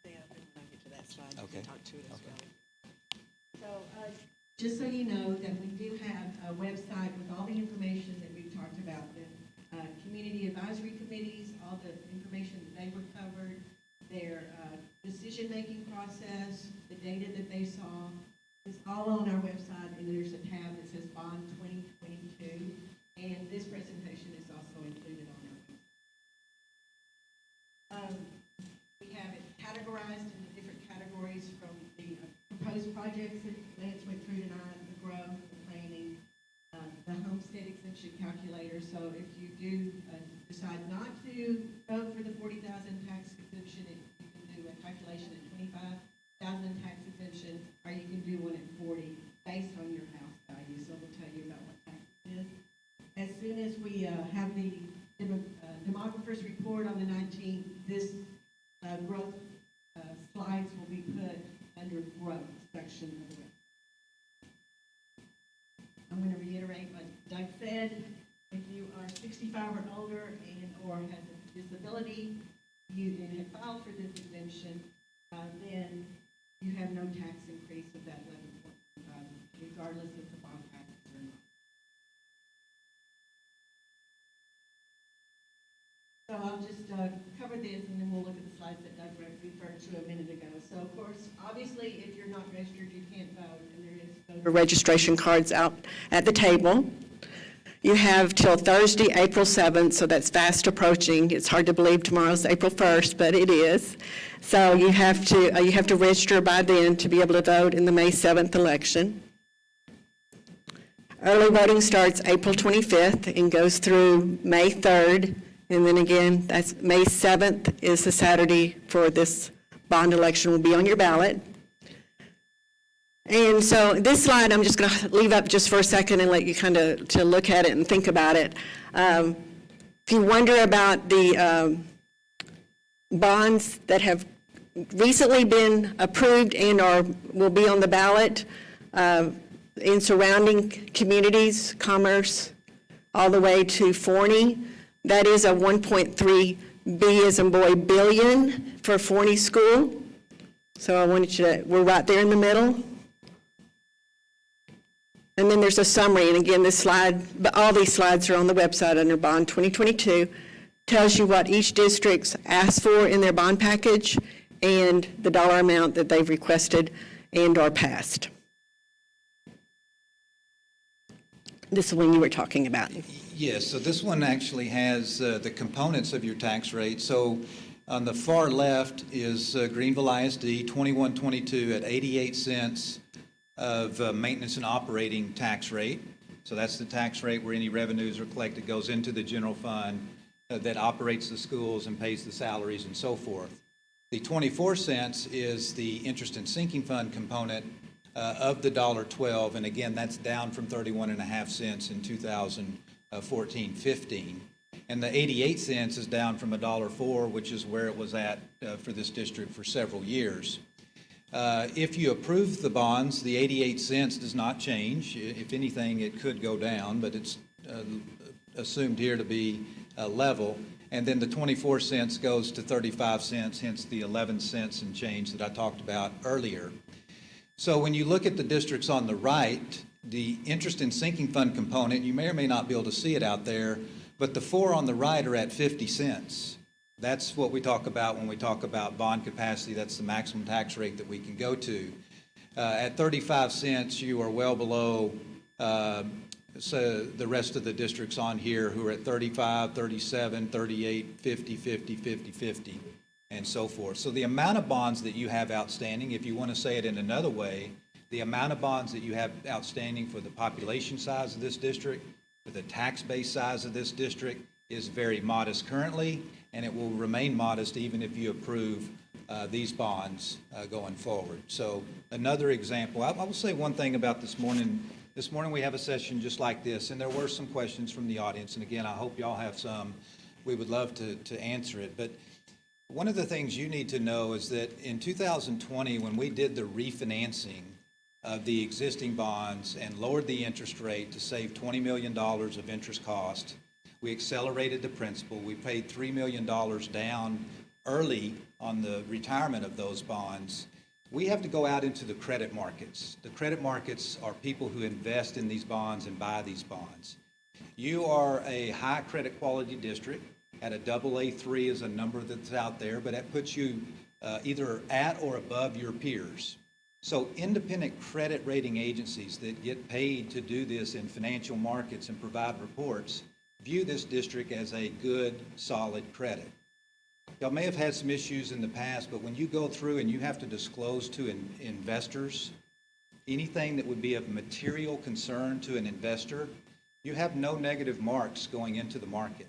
Stay up and when I get to that slide, you Okay. can talk to it as well. So, just so you know, that we do have a website with all the information that we've talked about, the Community Advisory Committee. committees, all the information that they recovered, their decision-making process, the data that they saw. It's all on our website, and there's a tab that says Bond 2022, and this presentation is also included on our website. We have it categorized into different categories from the proposed projects that Lance went through tonight, the growth, the planning, the homestead exemption calculator. So if you do decide not to vote for the 40,000 tax exemption, you can do a calculation at 25,000 tax exemption, or you can do one at 40 based on your house value. So we'll tell you about what tax it is. As soon as we have the demographer's report on the 19th, this growth slides will be put under growth section of the web. I'm going to reiterate what Doug said. If you are 65 or older and or has a disability, and have filed for this exemption, then you have no tax increase of that 11.5, regardless if the bond passes or not. So I'll just cover this, and then we'll look at the slides that Doug referred to a minute ago. So, of course, obviously, if you're not registered, you can't vote, and there is voter Registration cards out at the table. You have till Thursday, April 7th, so that's fast approaching. It's hard to believe tomorrow's April 1st, but it is. So you have to register by then to be able to vote in the May 7th election. Early voting starts April 25th and goes through May 3rd. And then again, that's May 7th is the Saturday for this bond election will be on your ballot. And so this slide, I'm just going to leave up just for a second and let you kind of to look at it and think about it. If you wonder about the bonds that have recently been approved and or will be on the ballot in surrounding communities, Commerce, all the way to Forney, that is a 1.3 B as in boy billion for Forney School. So I wanted you to, we're right there in the middle. And then there's a summary, and again, this slide, but all these slides are on the website under Bond 2022, tells you what each district's asked for in their bond package and the dollar amount that they've requested and or passed. This is the one you were talking about. Yes, so this one actually has the components of your tax rate. So on the far left is Greenville ISD 2122 at 88 cents of maintenance and operating tax rate. So that's the tax rate where any revenues are collected goes into the general fund that operates the schools and pays the salaries and so forth. The 24 cents is the interest and sinking fund component of the $1.12, and again, that's down from 31.5 cents in 2014-15. And the 88 cents is down from $1.04, which is where it was at for this district for several years. If you approve the bonds, the 88 cents does not change. If anything, it could go down, but it's assumed here to be level. And then the 24 cents goes to 35 cents, hence the 11 cents and change that I talked about earlier. So when you look at the districts on the right, the interest and sinking fund component, you may or may not be able to see it out there, but the four on the right are at 50 cents. That's what we talk about when we talk about bond capacity. That's the maximum tax rate that we can go to. At 35 cents, you are well below so the rest of the districts on here who are at 35, 37, 38, 50, 50, 50, 50, and so forth. So the amount of bonds that you have outstanding, if you want to say it in another way, the amount of bonds that you have outstanding for the population size of this district, for the tax base size of this district, is very modest currently, and it will remain modest even if you approve these bonds going forward. So another example, I will say one thing about this morning. This morning we have a session just like this, and there were some questions from the audience, and again, I hope y'all have some. We would love to answer it, but one of the things you need to know is that in 2020, when we did the refinancing of the existing bonds and lowered the interest rate to save $20 million of interest cost, we accelerated the principal. We paid $3 million down early on the retirement of those bonds. We have to go out into the credit markets. The credit markets are people who invest in these bonds and buy these bonds. You are a high credit quality district. at a AA3 is a number that's out there, but that puts you either at or above your peers. So independent credit rating agencies that get paid to do this in financial markets and provide reports view this district as a good, solid credit. Y'all may have had some issues in the past, but when you go through and you have to disclose to investors anything that would be of material concern to an investor, you have no negative marks going into the market.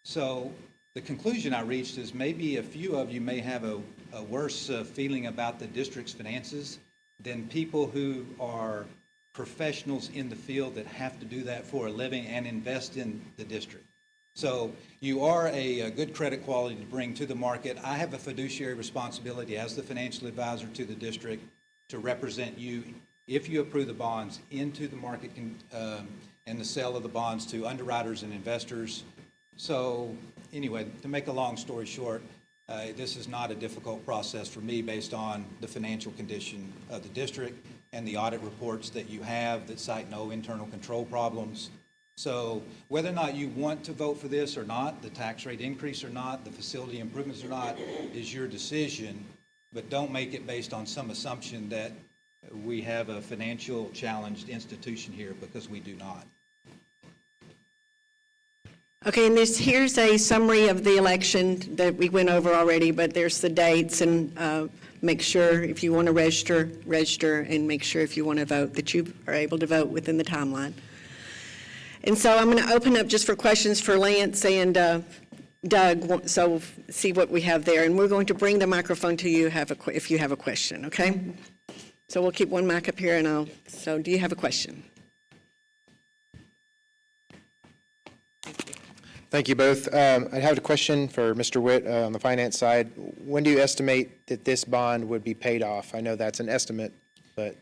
So the conclusion I reached is maybe a few of you may have a worse feeling about the district's finances than people who are professionals in the field that have to do that for a living and invest in the district. So you are a good credit quality to bring to the market. I have a fiduciary responsibility as the financial advisor to the district to represent you, if you approve the bonds, into the market and the sale of the bonds to underwriters and investors. So anyway, to make a long story short, this is not a difficult process for me based on the financial condition of the district and the audit reports that you have that cite no internal control problems. So whether or not you want to vote for this or not, the tax rate increase or not, the facility improvements or not, is your decision, but don't make it based on some assumption that we have a financial challenged institution here, because we do not. Okay, and here's a summary of the election that we went over already, but there's the dates, and make sure if you want to register, and make sure if you want to vote that you are able to vote within the timeline. And so I'm going to open up just for questions for Lance and Doug, so see what we have there. And we're going to bring the microphone to you if you have a question, okay? So we'll keep one mic up here, and so do you have a question? Thank you both. I have a question for Mr. Witt on the finance side. When do you estimate that this bond would be paid off? I know that's an estimate, but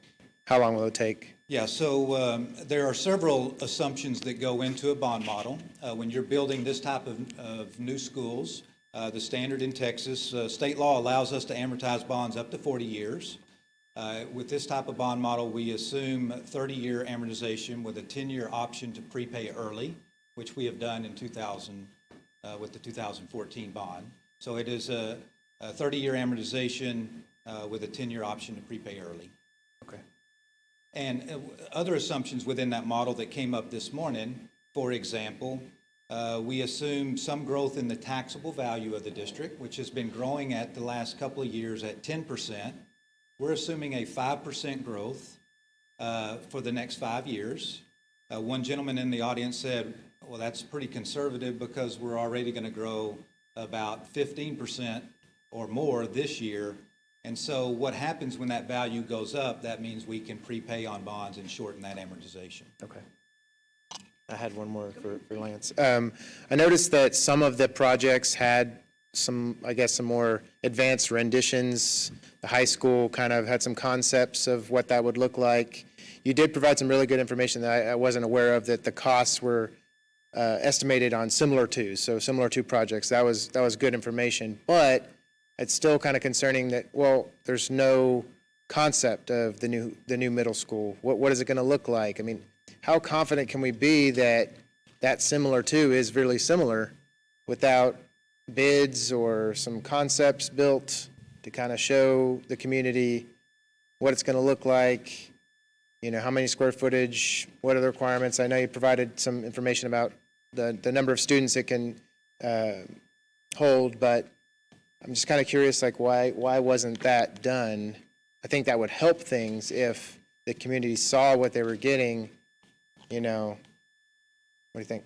how long will it take? Yeah, so there are several assumptions that go into a bond model. When you're building this type of new schools, the standard in Texas, state law allows us to amortize bonds up to 40 years. With this type of bond model, we assume 30-year amortization with a 10-year option to prepay early, which we have done in 2000 with the 2014 bond. So it is a 30-year amortization with a 10-year option to prepay early. Okay. And other assumptions within that model that came up this morning, for example, we assume some growth in the taxable value of the district, which has been growing at the last couple of years at 10%. We're assuming a 5% growth for the next 5 years. One gentleman in the audience said, well, that's pretty conservative because we're already going to grow about 15% or more this year. And so what happens when that value goes up, that means we can prepay on bonds and shorten that amortization. Okay. I had one more for Lance. I noticed that some of the projects had some, I guess, some more advanced renditions. The high school kind of had some concepts of what that would look like. You did provide some really good information that I wasn't aware of, that the costs were estimated on similar to projects. That was good information, but it's still kind of concerning that, well, there's no concept of the new middle school. What is it going to look like? I mean, how confident can we be that that similar to is really similar without bids or some concepts built to kind of show the community what it's going to look like? You know, how many square footage, what are the requirements? I know you provided some information about the number of students it can hold, but I'm just kind of curious, like, why wasn't that done? I think that would help things if the community saw what they were getting, you know. What do you think?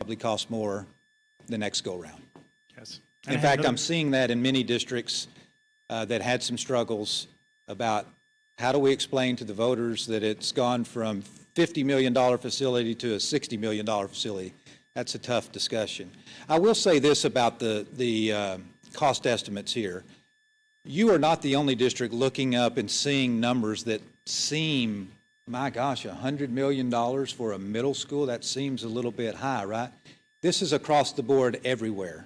probably cost more the next go-round. Yes. In fact, I'm seeing that in many districts that had some struggles about how do we explain to the voters that it's gone from $50 million facility to a $60 million facility. That's a tough discussion. I will say this about the cost estimates here. You are not the only district looking up and seeing numbers that seem, my gosh, $100 million for a middle school, that seems a little bit high, right? This is across the board everywhere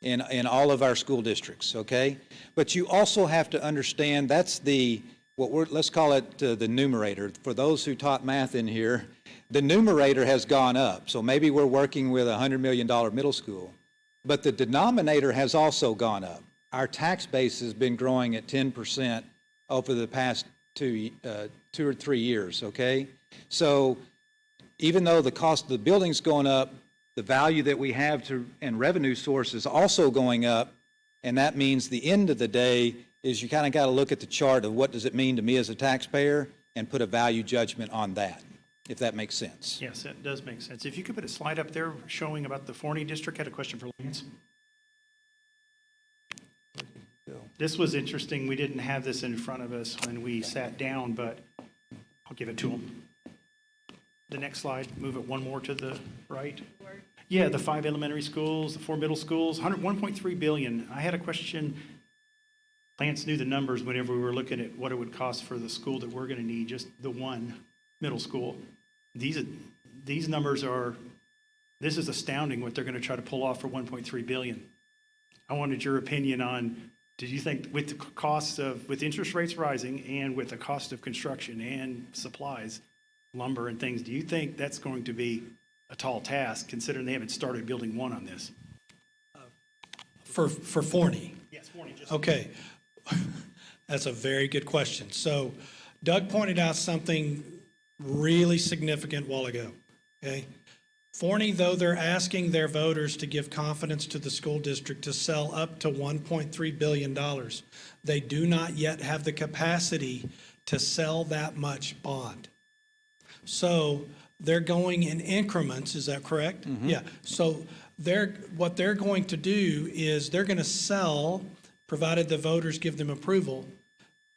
in all of our school districts, okay? But you also have to understand that's let's call it the numerator. For those who taught math in here, the numerator has gone up. So maybe we're working with a $100 million middle school, but the denominator has also gone up. Our tax base has been growing at 10% over the past 2 or 3 years, okay? So even though the cost of the building's going up, the value that we have and revenue source is also going up, and that means the end of the day is you kind of got to look at the chart of what does it mean to me as a taxpayer and put a value judgment on that, if that makes sense. Yes, it does make sense. If you could put a slide up there showing about the Forney district. I had a question for Lance. This was interesting. We didn't have this in front of us when we sat down, but I'll give it to him. The next slide, move it one more to the right. Yeah, the 5 elementary schools, the 4 middle schools, 1.3 billion. I had a question. Lance knew the numbers whenever we were looking at what it would cost for the school that we're going to need, just the one middle school. These numbers are, this is astounding what they're going to try to pull off for 1.3 billion. I wanted your opinion on, did you think with the costs of, with interest rates rising and with the cost of construction and supplies, lumber and things, do you think that's going to be a tall task considering they haven't started building one on this? For Forney? Yes, Forney. Okay. That's a very good question. So Doug pointed out something really significant a while ago, okay? Forney, though they're asking their voters to give confidence to the school district to sell up to $1.3 billion, they do not yet have the capacity to sell that much bond. So they're going in increments, is that correct? Mm-hmm. Yeah. So what they're going to do is they're going to sell, provided the voters give them approval.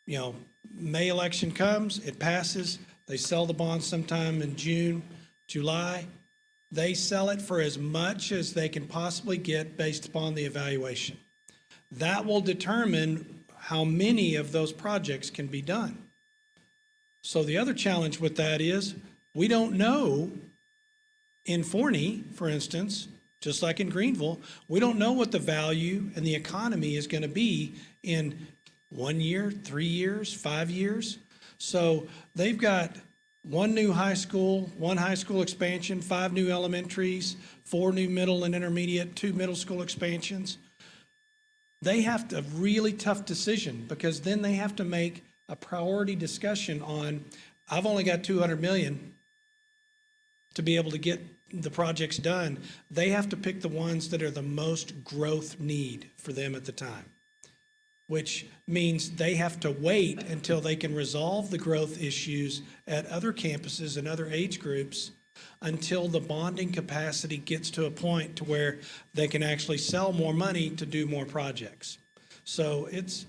You know, May election comes, it passes, they sell the bond sometime in June, July. They sell it for as much as they can possibly get based upon the evaluation. That will determine how many of those projects can be done. So the other challenge with that is we don't know in Forney, for instance, just like in Greenville, we don't know what the value and the economy is going to be in 1 year, 3 years, 5 years. So they've got one new high school, one high school expansion, 5 new elementaries, 4 new middle and intermediate, 2 middle school expansions. They have a really tough decision because then they have to make a priority discussion on, I've only got 200 million to be able to get the projects done. They have to pick the ones that are the most growth need for them at the time, which means they have to wait until they can resolve the growth issues at other campuses and other age groups until the bonding capacity gets to a point to where they can actually sell more money to do more projects. So it's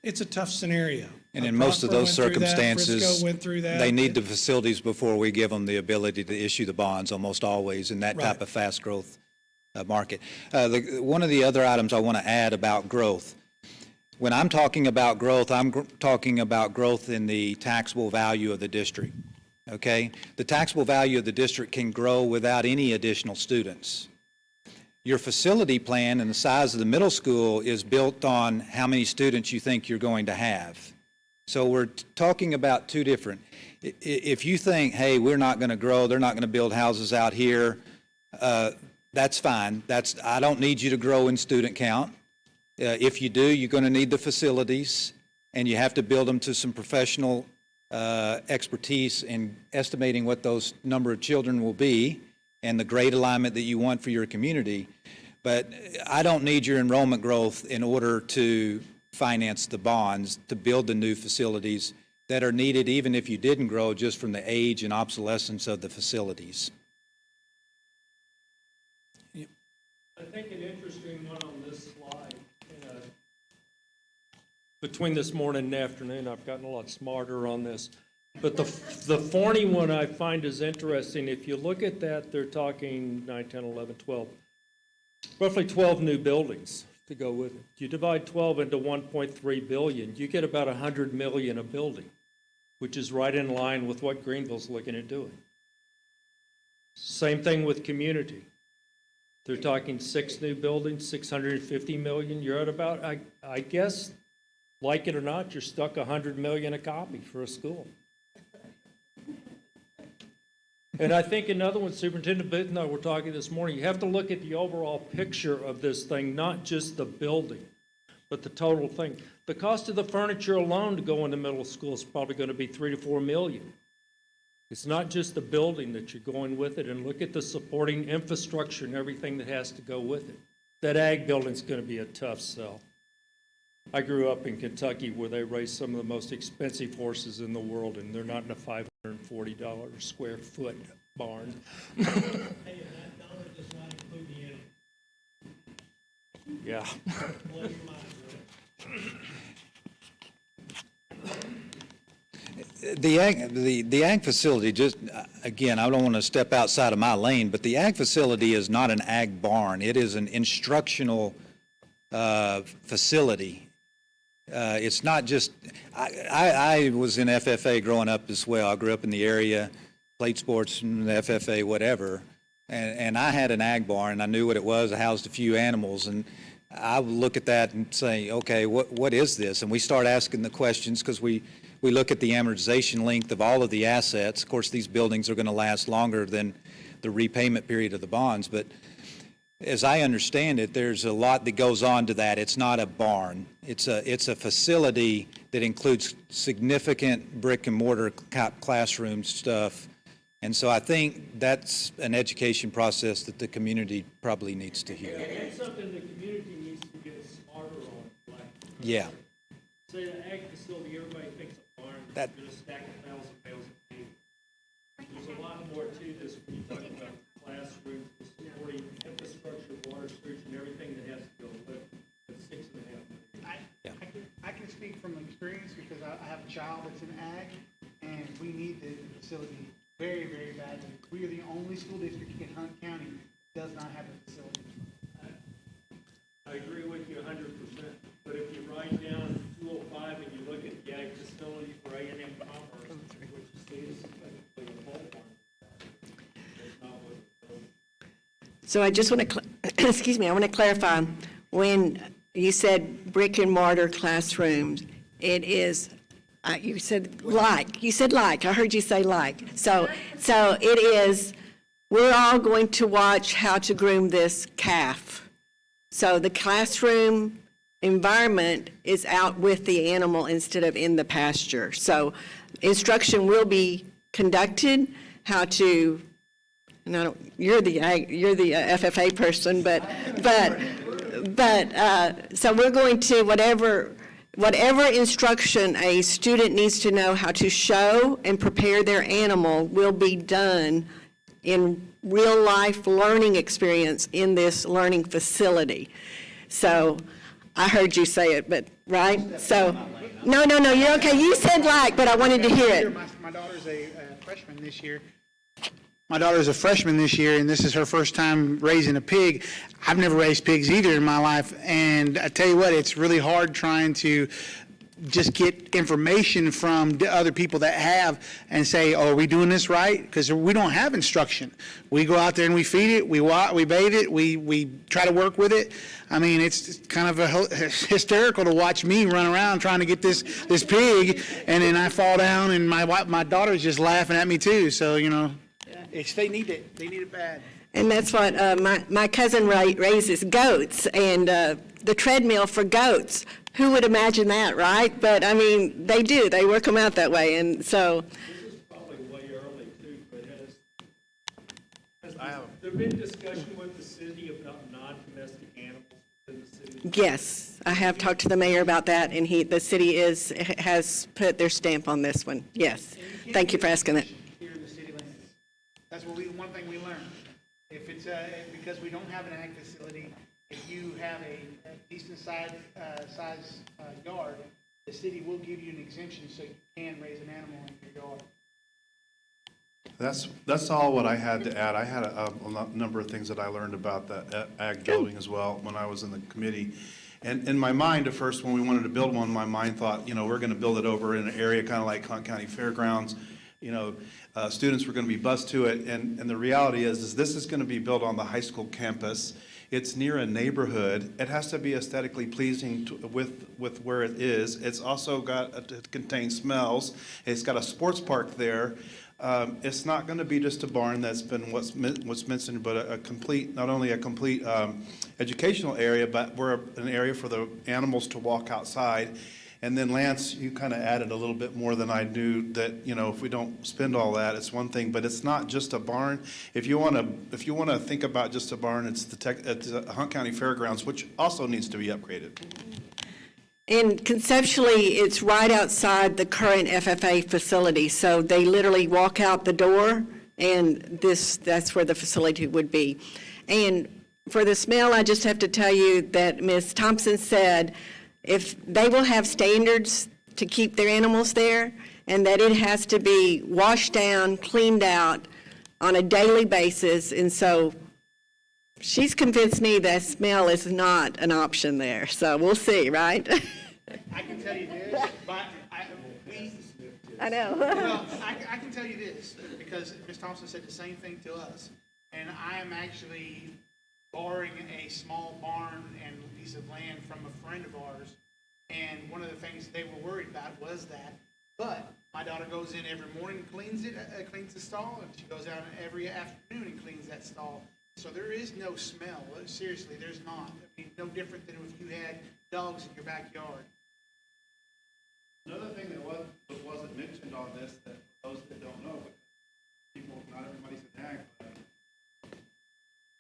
a tough scenario. And in most of those circumstances, Frisco went through that. they need the facilities before we give them the ability to issue the bonds, almost always, in that type of fast growth market. One of the other items I want to add about growth, when I'm talking about growth, I'm talking about growth in the taxable value of the district, okay? The taxable value of the district can grow without any additional students. Your facility plan and the size of the middle school is built on how many students you think you're going to have. So we're talking about two different. If you think, hey, we're not going to grow, they're not going to build houses out here, that's fine. I don't need you to grow in student count. If you do, you're going to need the facilities, and you have to build them to some professional expertise in estimating what those number of children will be and the grade alignment that you want for your community. But I don't need your enrollment growth in order to finance the bonds to build the new facilities that are needed even if you didn't grow just from the age and obsolescence of the facilities. I think an interesting one on this slide, between this morning and afternoon, I've gotten a lot smarter on this. But the Forney one I find is interesting. If you look at that, they're talking 9, 10, 11, 12, roughly 12 new buildings to go with it. You divide 12 into 1.3 billion, you get about 100 million a building, which is right in line with what Greenville's looking at doing. Same thing with community. They're talking 6 new buildings, 650 million. You're at about, I guess, like it or not, you're stuck 100 million a copy for a school. And I think another one, Superintendent Bitton and I were talking this morning, you have to look at the overall picture of this thing, not just the building, but the total thing. The cost of the furniture alone to go into middle school is probably going to be 3 to 4 million. It's not just the building that you're going with it, and look at the supporting infrastructure and everything that has to go with it. That ag building's going to be a tough sell. I grew up in Kentucky where they raise some of the most expensive horses in the world, and they're not in a $540 square foot barn. Hey, and that dollar does not include the animal. Yeah. Blow your mind, bro. The ag facility, just, again, I don't want to step outside of my lane, but the ag facility is not an ag barn. It is an instructional facility. It's not just, I was in FFA growing up as well. I grew up in the area, played sports, FFA, whatever, and I had an ag barn. I knew what it was. I housed a few animals, and I would look at that and say, okay, what is this? And we start asking the questions because we look at the amortization length of all of the assets. Of course, these buildings are going to last longer than the repayment period of the bonds, but as I understand it, there's a lot that goes on to that. It's not a barn. It's a facility that includes significant brick and mortar classroom stuff. And so I think that's an education process that the community probably needs to hear. That's something the community needs to get smarter on. Like, Yeah. say the ag facility, everybody thinks a barn, That- you're going to stack 1,000 bales of hay. There's a lot more to this when you talk about the classrooms, the supporting infrastructure, water, sewage, and everything that has to go with it. It's 6.5 million. I can speak from experience because I have a child that's in ag, and we need the facility very, very badly. We are the only school district in Hunt County that does not have a facility. I agree with you 100%, but if you write down 205 and you look at the ag facility for A&M Commerce, what you see is effectively a whole barn. That's not what it's doing. So I just want to, excuse me, I want to clarify, when you said brick and mortar classrooms, it is, you said like, I heard you say like. So it is, we're all going to watch how to groom this calf. So the classroom environment is out with the animal instead of in the pasture. So instruction will be conducted, how to, and I don't, you're the FFA person, but so we're going to, whatever instruction a student needs to know how to show and prepare their animal will be done in real life learning experience in this learning facility. So I heard you say it, but right? So no, you're okay. You said like, but I wanted to hear it. My daughter's a freshman this year. My daughter's a freshman this year, and this is her first time raising a pig. I've never raised pigs either in my life, and I tell you what, it's really hard trying to just get information from the other people that have and say, oh, are we doing this right? Because we don't have instruction. We go out there and we feed it, we bathe it, we try to work with it. I mean, it's kind of hysterical to watch me run around trying to get this pig, and then I fall down, and my daughter's just laughing at me too. So, you know, they need it. They need it bad. And that's what my cousin raises goats, and the treadmill for goats. Who would imagine that, right? But I mean, they do. They work them out that way, and so. This is probably way early too, but has there been discussion with the city about non-domestic animals within the city? Yes, I have talked to the mayor about that, and the city has put their stamp on this one. Yes, thank you for asking that. Here in the city limits. That's one thing we learned. If it's, because we don't have an ag facility, if you have a decent size yard, the city will give you an exemption so you can raise an animal in your yard. That's all what I had to add. I had a number of things that I learned about the ag building as well when I was in the committee. And in my mind, at first, when we wanted to build one, my mind thought, we're going to build it over in an area kind of like Hunt County Fairgrounds. Students were going to be bused to it. And the reality is this is going to be built on the high school campus. It's near a neighborhood. It has to be aesthetically pleasing with where it is. It's also it contains smells. It's got a sports park there. It's not going to be just a barn that's been what's mentioned, but a complete, not only a complete educational area, but we're an area for the animals to walk outside. And then Lance, you kind of added a little bit more than I do that, if we don't spend all that, it's one thing, but it's not just a barn. If you want to think about just a barn, it's the Hunt County Fairgrounds, which also needs to be upgraded. And conceptually, it's right outside the current FFA facility, so they literally walk out the door, and that's where the facility would be. And for the smell, I just have to tell you that Ms. Thompson said if they will have standards to keep their animals there, and that it has to be washed down, cleaned out on a daily basis, and so she's convinced me that smell is not an option there, so we'll see, right? I can tell you this, but I know. well, I can tell you this, because Ms. Thompson said the same thing to us. And I am actually borrowing a small barn and a piece of land from a friend of ours. And one of the things they were worried about was that. But my daughter goes in every morning and cleans the stall, and she goes out every afternoon and cleans that stall. So there is no smell. Seriously, there's not. I mean, no different than if you had dogs in your backyard. Another thing that wasn't mentioned on this, that those that don't know, because not everybody's in ag, but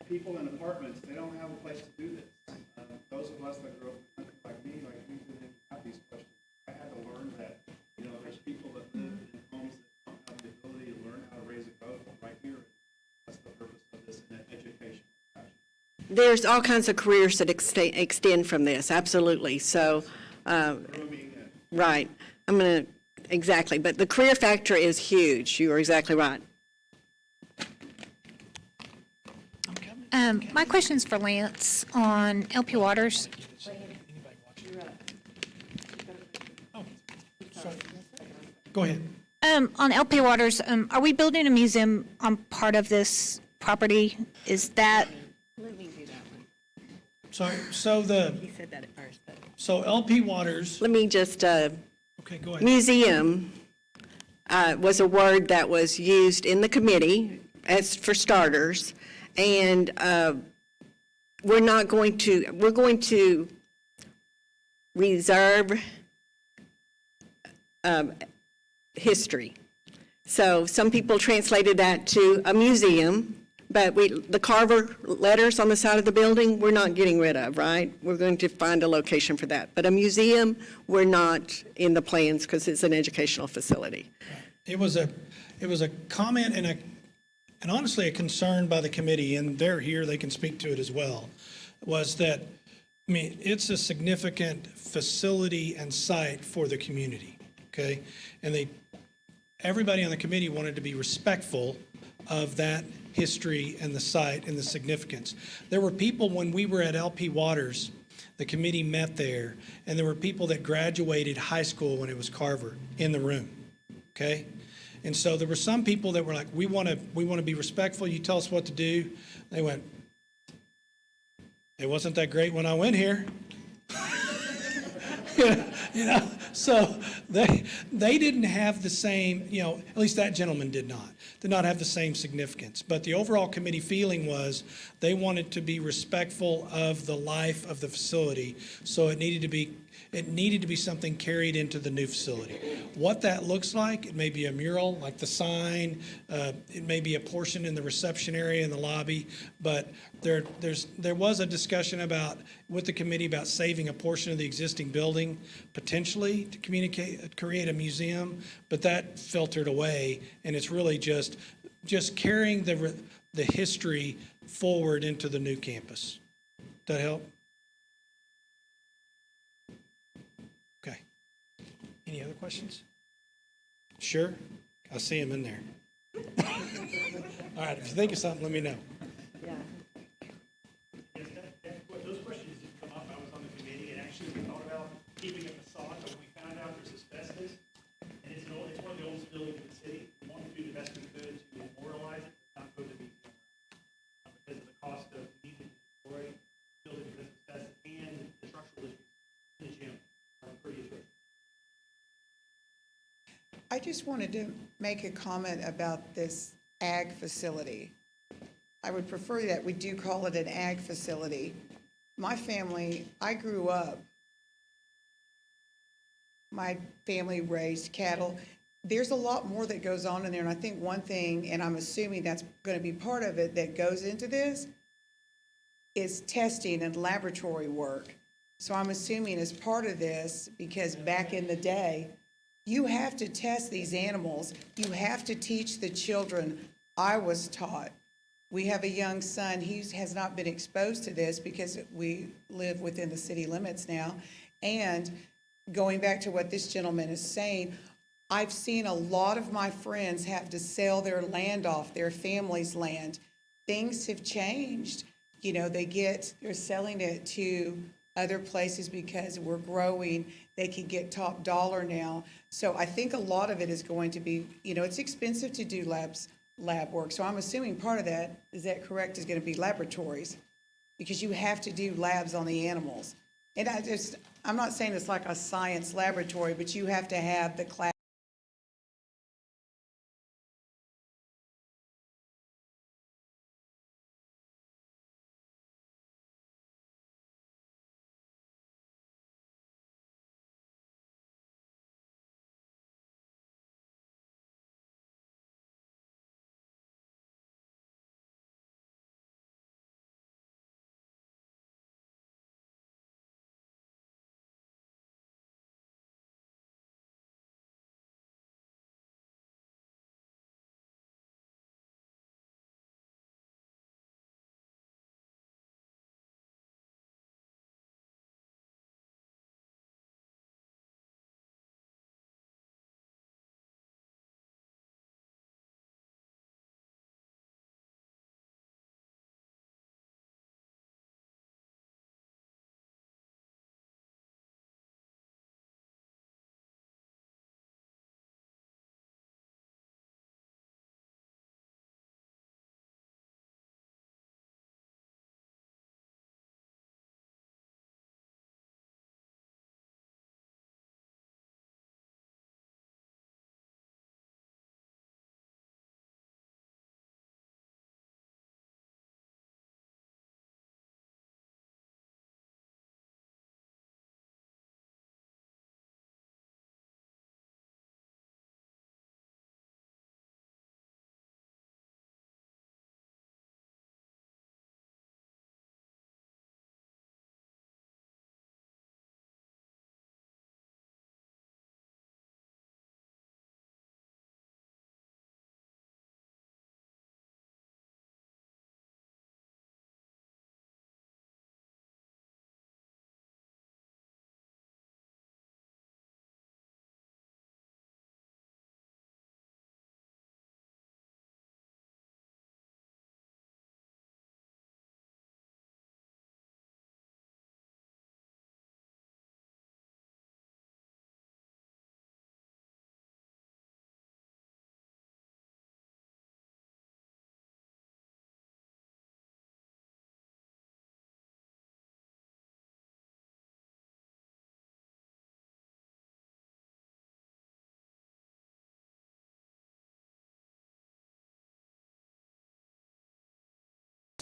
people in apartments, they don't have a place to do this. Those of us that grew up in a country like me, we didn't have these questions. I had to learn that, there's people that live in homes that don't have the ability to learn how to raise a goat right here. That's the purpose of this in an education. There's all kinds of careers that extend from this, absolutely. So, right. Exactly. But the career factor is huge. You are exactly right. My question's for Lance on LP Waters. Go ahead. On LP Waters, are we building a museum on part of this property? Is that, Let me do that one. He said that at first, but. So LP Waters, Let me just, okay, go ahead. museum was a word that was used in the committee as for starters. And we're going to reserve history. So some people translated that to a museum, but the Carver letters on the side of the building, we're not getting rid of, right? We're going to find a location for that. But a museum, we're not in the plans because it's an educational facility. It was a comment and honestly a concern by the committee, and they're here, they can speak to it as well, was that, it's a significant facility and site for the community, okay? And everybody on the committee wanted to be respectful of that history and the site and the significance. There were people, when we were at LP Waters, the committee met there, and there were people that graduated high school when it was Carver in the room, okay? And so there were some people that were like, we want to be respectful. You tell us what to do. They went, it wasn't that great when I went here. So they didn't have the same, at least that gentleman did not have the same significance. But the overall committee feeling was they wanted to be respectful of the life of the facility. So it needed to be something carried into the new facility. What that looks like, it may be a mural, like the sign, it may be a portion in the reception area in the lobby, but there was a discussion with the committee about saving a portion of the existing building, potentially to create a museum, but that filtered away, and it's really just carrying the history forward into the new campus. That help? Okay. Any other questions? Sure? I see him in there. All right, if you think of something, let me know. Yes, those questions did come up. I was on the committee, and actually we thought about keeping a facade, but we found out there's asbestos, and it's one of the oldest buildings in the city. We want to do the best we could to memorialize it, but not put the museum around. Because of the cost of needing to destroy building because of asbestos and the structural issues in the gym are pretty atrocious. I just wanted to make a comment about this ag facility. I would prefer that we do call it an ag facility. My family, my family raised cattle. There's a lot more that goes on in there, and I think one thing, and I'm assuming that's going to be part of it that goes into this, is testing and laboratory work. So I'm assuming as part of this, because back in the day, you have to test these animals. You have to teach the children. I was taught. We have a young son. He has not been exposed to this because we live within the city limits now. And going back to what this gentleman is saying, I've seen a lot of my friends have to sell their land off, their family's land. Things have changed. You know, they're selling it to other places because we're growing. They can get top dollar now. So I think a lot of it is going to be, it's expensive to do lab work. So I'm assuming part of that, is that correct, is going to be laboratories? Because you have to do labs on the animals. And I'm not saying it's like a science laboratory, but you have to have the class.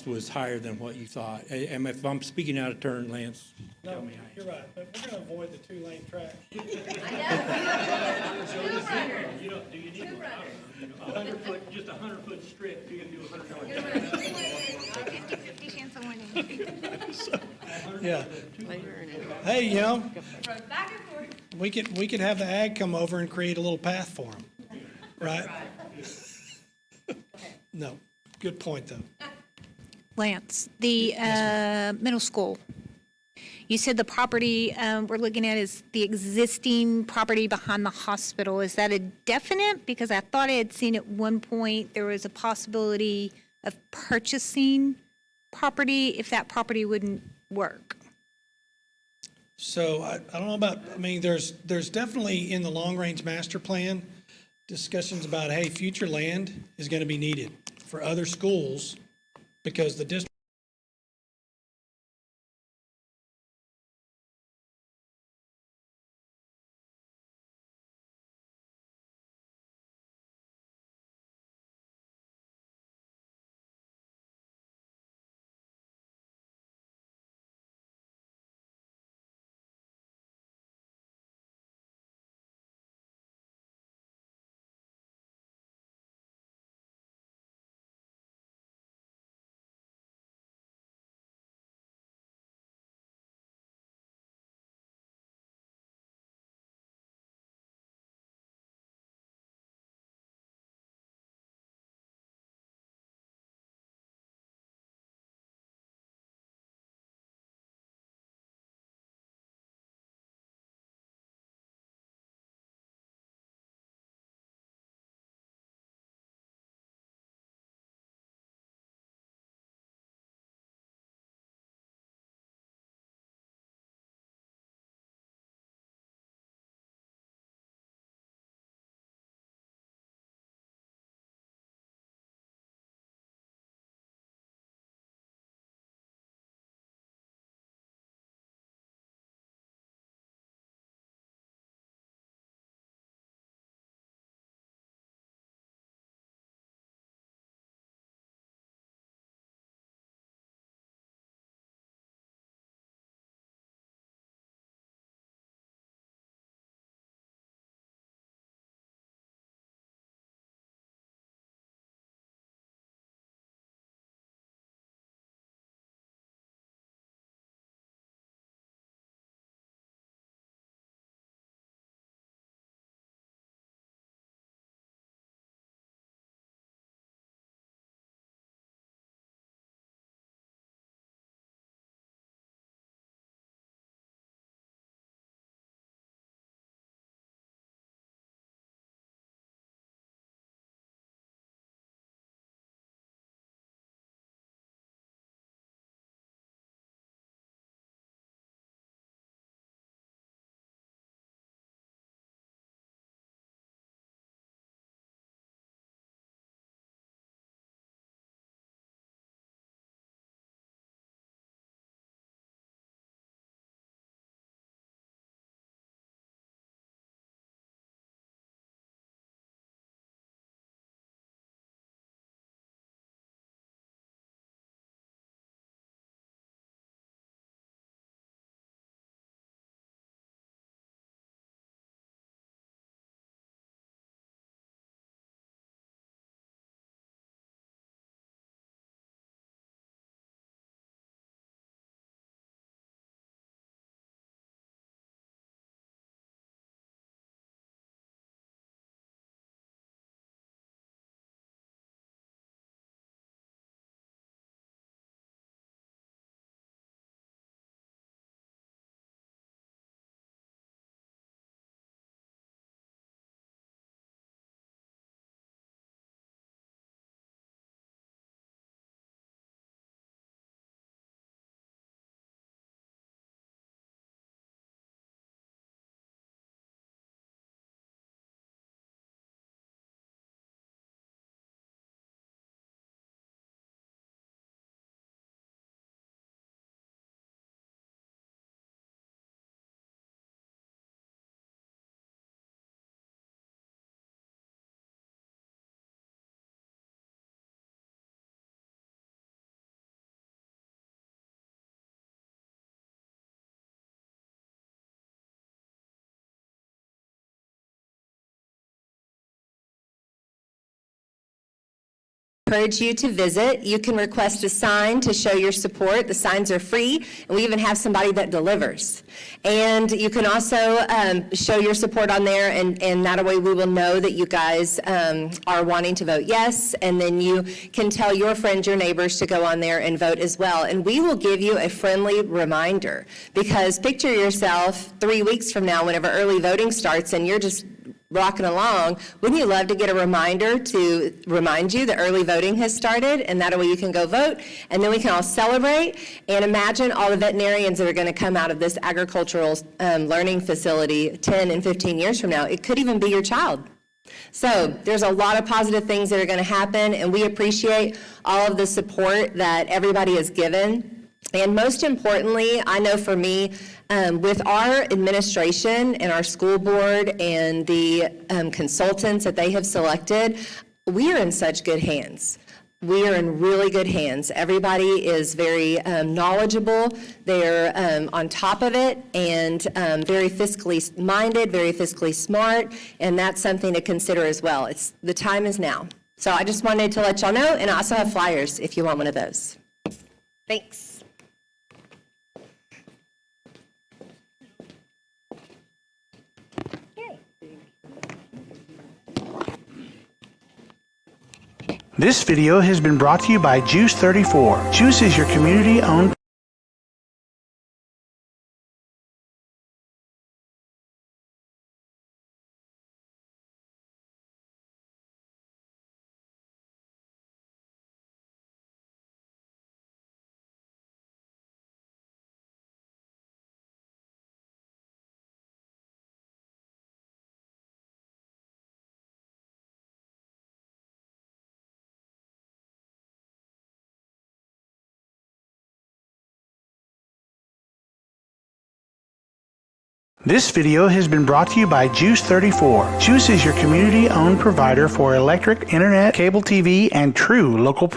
Was higher than what you thought. And if I'm speaking out of turn, Lance, tell me. You're right, but we're going to avoid the two-lane track. Do you need a 100-foot, just a 100-foot strip, you can do 100 yards. 50-50 chance of winning. Yeah. Hey, we could have the ag come over and create a little path for them, right? No, good point, though. Lance, the middle school. You said the property we're looking at is the existing property behind the hospital. Is that a definite? Because I thought I had seen at one point there was a possibility of purchasing property if that property wouldn't work. So I don't know about, I mean, there's definitely in the long-range master plan, discussions about, hey, future land is going to be needed for other schools because the district encourage you to visit. You can request a sign to show your support. The signs are free, and we even have somebody that delivers. And you can also show your support on there, and that way we will know that you guys are wanting to vote yes, and then you can tell your friends, your neighbors to go on there and vote as well. And we will give you a friendly reminder, because picture yourself 3 weeks from now whenever early voting starts and you're just rocking along. Wouldn't you love to get a reminder to remind you that early voting has started, and that way you can go vote, and then we can all celebrate. And imagine all the veterinarians that are going to come out of this agricultural learning facility 10 and 15 years from now. It could even be your child. So there's a lot of positive things that are going to happen, and we appreciate all of the support that everybody has given. And most importantly, I know for me, with our administration and our school board and the consultants that they have selected, we are in such good hands. We are in really good hands. Everybody is very knowledgeable. They're on top of it, and very fiscally minded, very fiscally smart, and that's something to consider as well. The time is now. So I just wanted to let y'all know, and I also have flyers if you want one of those. Thanks. This video has been brought to you by GEUS 34. GEUS is your community-owned This video has been brought to you by GEUS 34. GEUS is your community-owned provider for electric, internet, cable TV, and true local